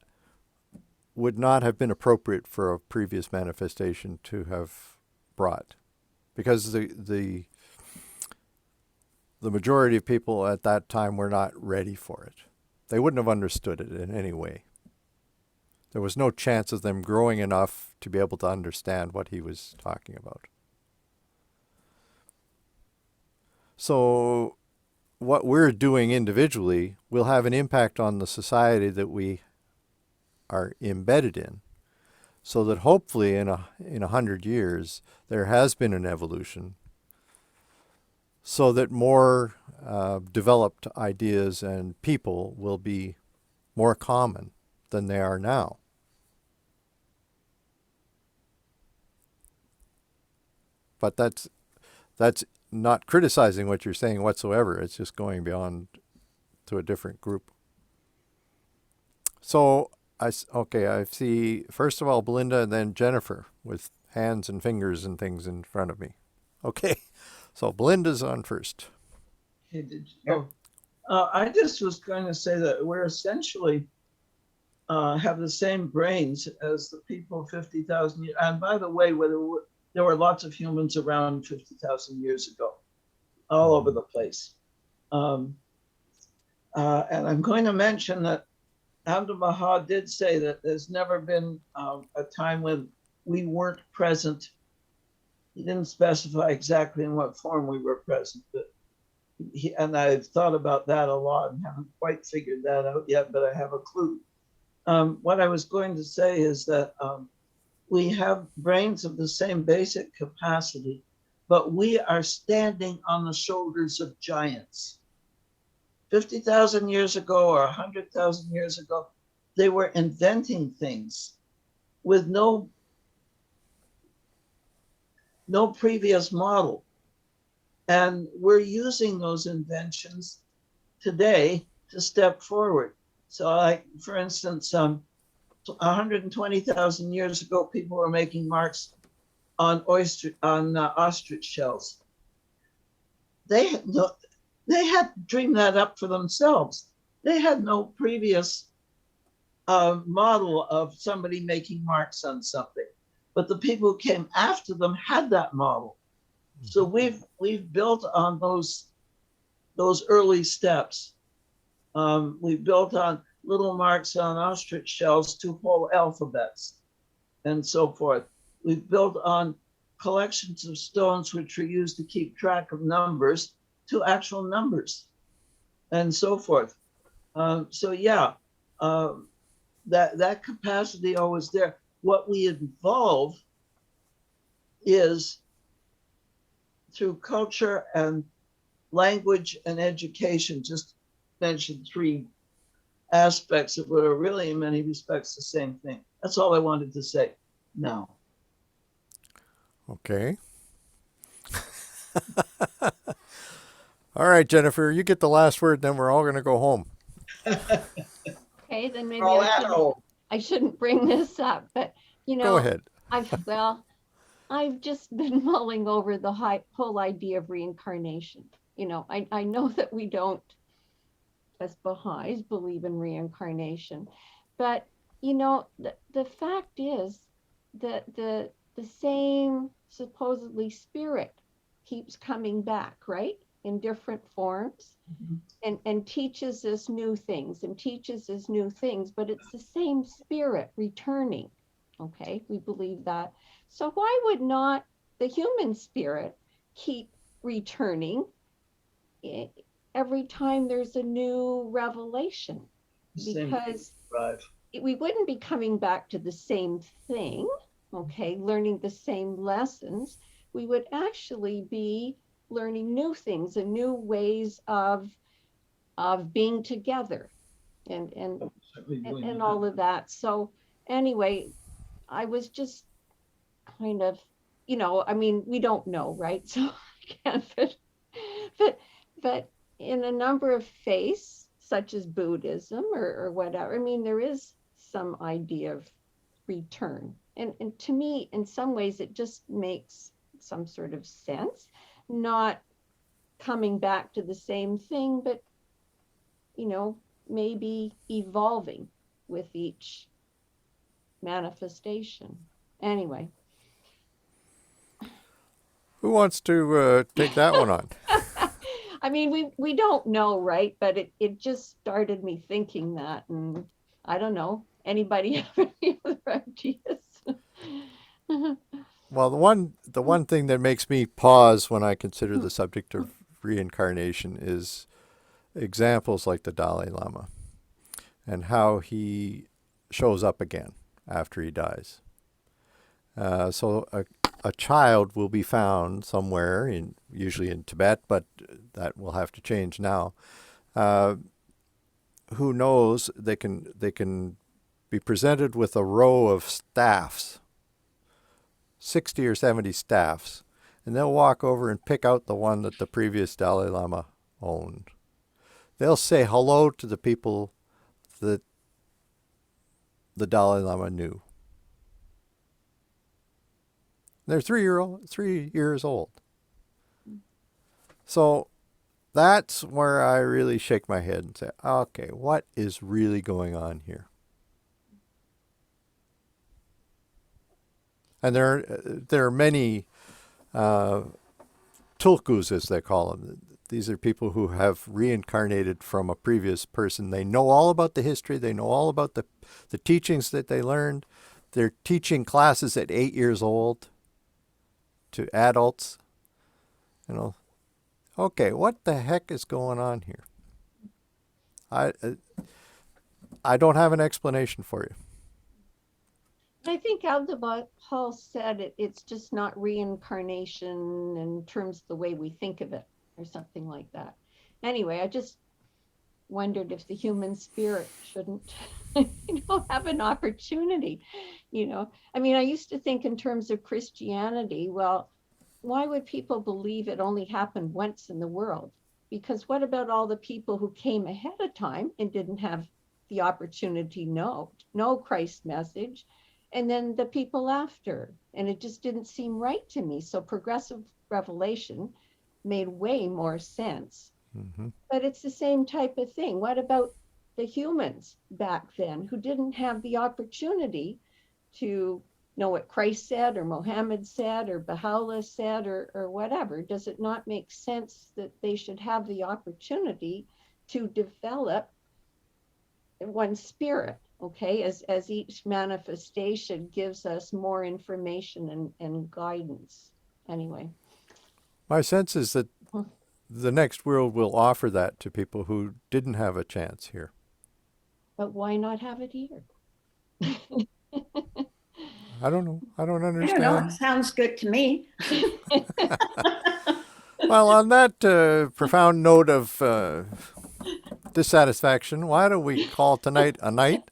would not have been appropriate for a previous manifestation to have brought, because the majority of people at that time were not ready for it. They wouldn't have understood it in any way. There was no chance of them growing enough to be able to understand what he was talking about. So what we're doing individually will have an impact on the society that we are embedded in, so that hopefully in 100 years there has been an evolution, so that more developed ideas and people will be more common than they are now. But that's not criticizing what you're saying whatsoever. It's just going beyond to a different group. So I see first of all Belinda and then Jennifer with hands and fingers and things in front of me. Okay, so Belinda's on first. Okay, I just was going to say that we're essentially have the same brains as the people 50,000 years. And by the way, there were lots of humans around 50,000 years ago, all over the place. And I'm going to mention that Abdu'l-Baha did say that there's never been a time when we weren't present. He didn't specify exactly in what form we were present, but and I've thought about that a lot and haven't quite figured that out yet, but I have a clue. What I was going to say is that we have brains of the same basic capacity, but we are standing on the shoulders of giants. 50,000 years ago or 100,000 years ago, they were inventing things with no previous model. And we're using those inventions today to step forward. So like, for instance, 120,000 years ago, people were making marks on ostrich shells. They had dreamed that up for themselves. They had no previous model of somebody making marks on something, but the people who came after them had that model. So we've built on those early steps. We built on little marks on ostrich shells to whole alphabets and so forth. We've built on collections of stones which are used to keep track of numbers to actual numbers and so forth. So yeah, that capacity always there. What we evolve is through culture and language and education. Just mentioned three aspects of what are really in many respects the same thing. That's all I wanted to say now. Okay. All right, Jennifer, you get the last word, then we're all going to go home. Okay, then maybe Oh, I shouldn't bring this up, but you know, Go ahead. I've I've just been mulling over the whole idea of reincarnation. I know that we don't, as Baha'is, believe in reincarnation, but the fact is that the same supposedly spirit keeps coming back, right, in different forms, and teaches us new things and teaches us new things, but it's the same spirit returning. Okay, we believe that. So why would not the human spirit keep returning every time there's a new revelation? Because we wouldn't be coming back to the same thing, okay, learning the same lessons. We would actually be learning new things and new ways of being together and all of that. So anyway, I was just kind of, I mean, we don't know, right? So I can't, but in a number of faiths, such as Buddhism or whatever, I mean, there is some idea of return. And to me, in some ways, it just makes some sort of sense, not coming back to the same thing, but, maybe evolving with each manifestation. Anyway. Who wants to take that one on? I mean, we don't know, right? But it just started me thinking that, and I don't know. Anybody have any other ideas? Well, the one thing that makes me pause when I consider the subject of reincarnation is examples like the Dalai Lama and how he shows up again after he dies. So a child will be found somewhere, usually in Tibet, but that will have to change now. Who knows? They can be presented with a row of staffs, 60 or 70 staffs, and they'll walk over and pick out the one that the previous Dalai Lama owned. They'll say hello to the people that the Dalai Lama knew. They're 3 years old. So that's where I really shake my head and say, okay, what is really going on here? And there are many tulkus, as they call them. These are people who have reincarnated from a previous person. They know all about the history. They know all about the teachings that they learned. They're teaching classes at 8 years old to adults. Okay, what the heck is going on here? I don't have an explanation for you. I think Abdu'l-Baha said it's just not reincarnation in terms of the way we think of it, or something like that. Anyway, I just wondered if the human spirit shouldn't, have an opportunity. I mean, I used to think in terms of Christianity, well, why would people believe it only happened once in the world? Because what about all the people who came ahead of time and didn't have the opportunity to know Christ's message, and then the people after? And it just didn't seem right to me. So progressive revelation made way more sense. Mm-hmm. But it's the same type of thing. What about the humans back then who didn't have the opportunity to know what Christ said or Mohammed said or Baha'u'llah said or whatever? Does it not make sense that they should have the opportunity to develop one spirit, okay, as each manifestation gives us more information and guidance? Anyway. My sense is that the next world will offer that to people who didn't have a chance here. But why not have it here? I don't know. I don't understand. I don't know. It sounds good to me. Well, on that profound note of dissatisfaction, why don't we call tonight a night?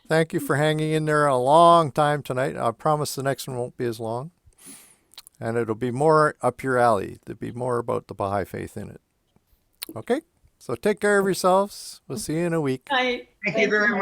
Thank you for hanging in there a long time tonight. I promise the next one won't be as long. And it'll be more up your alley. There'll be more about the Baha'i faith in it. Okay? So take care of yourselves. We'll see you in a week. Bye. Thank you very much.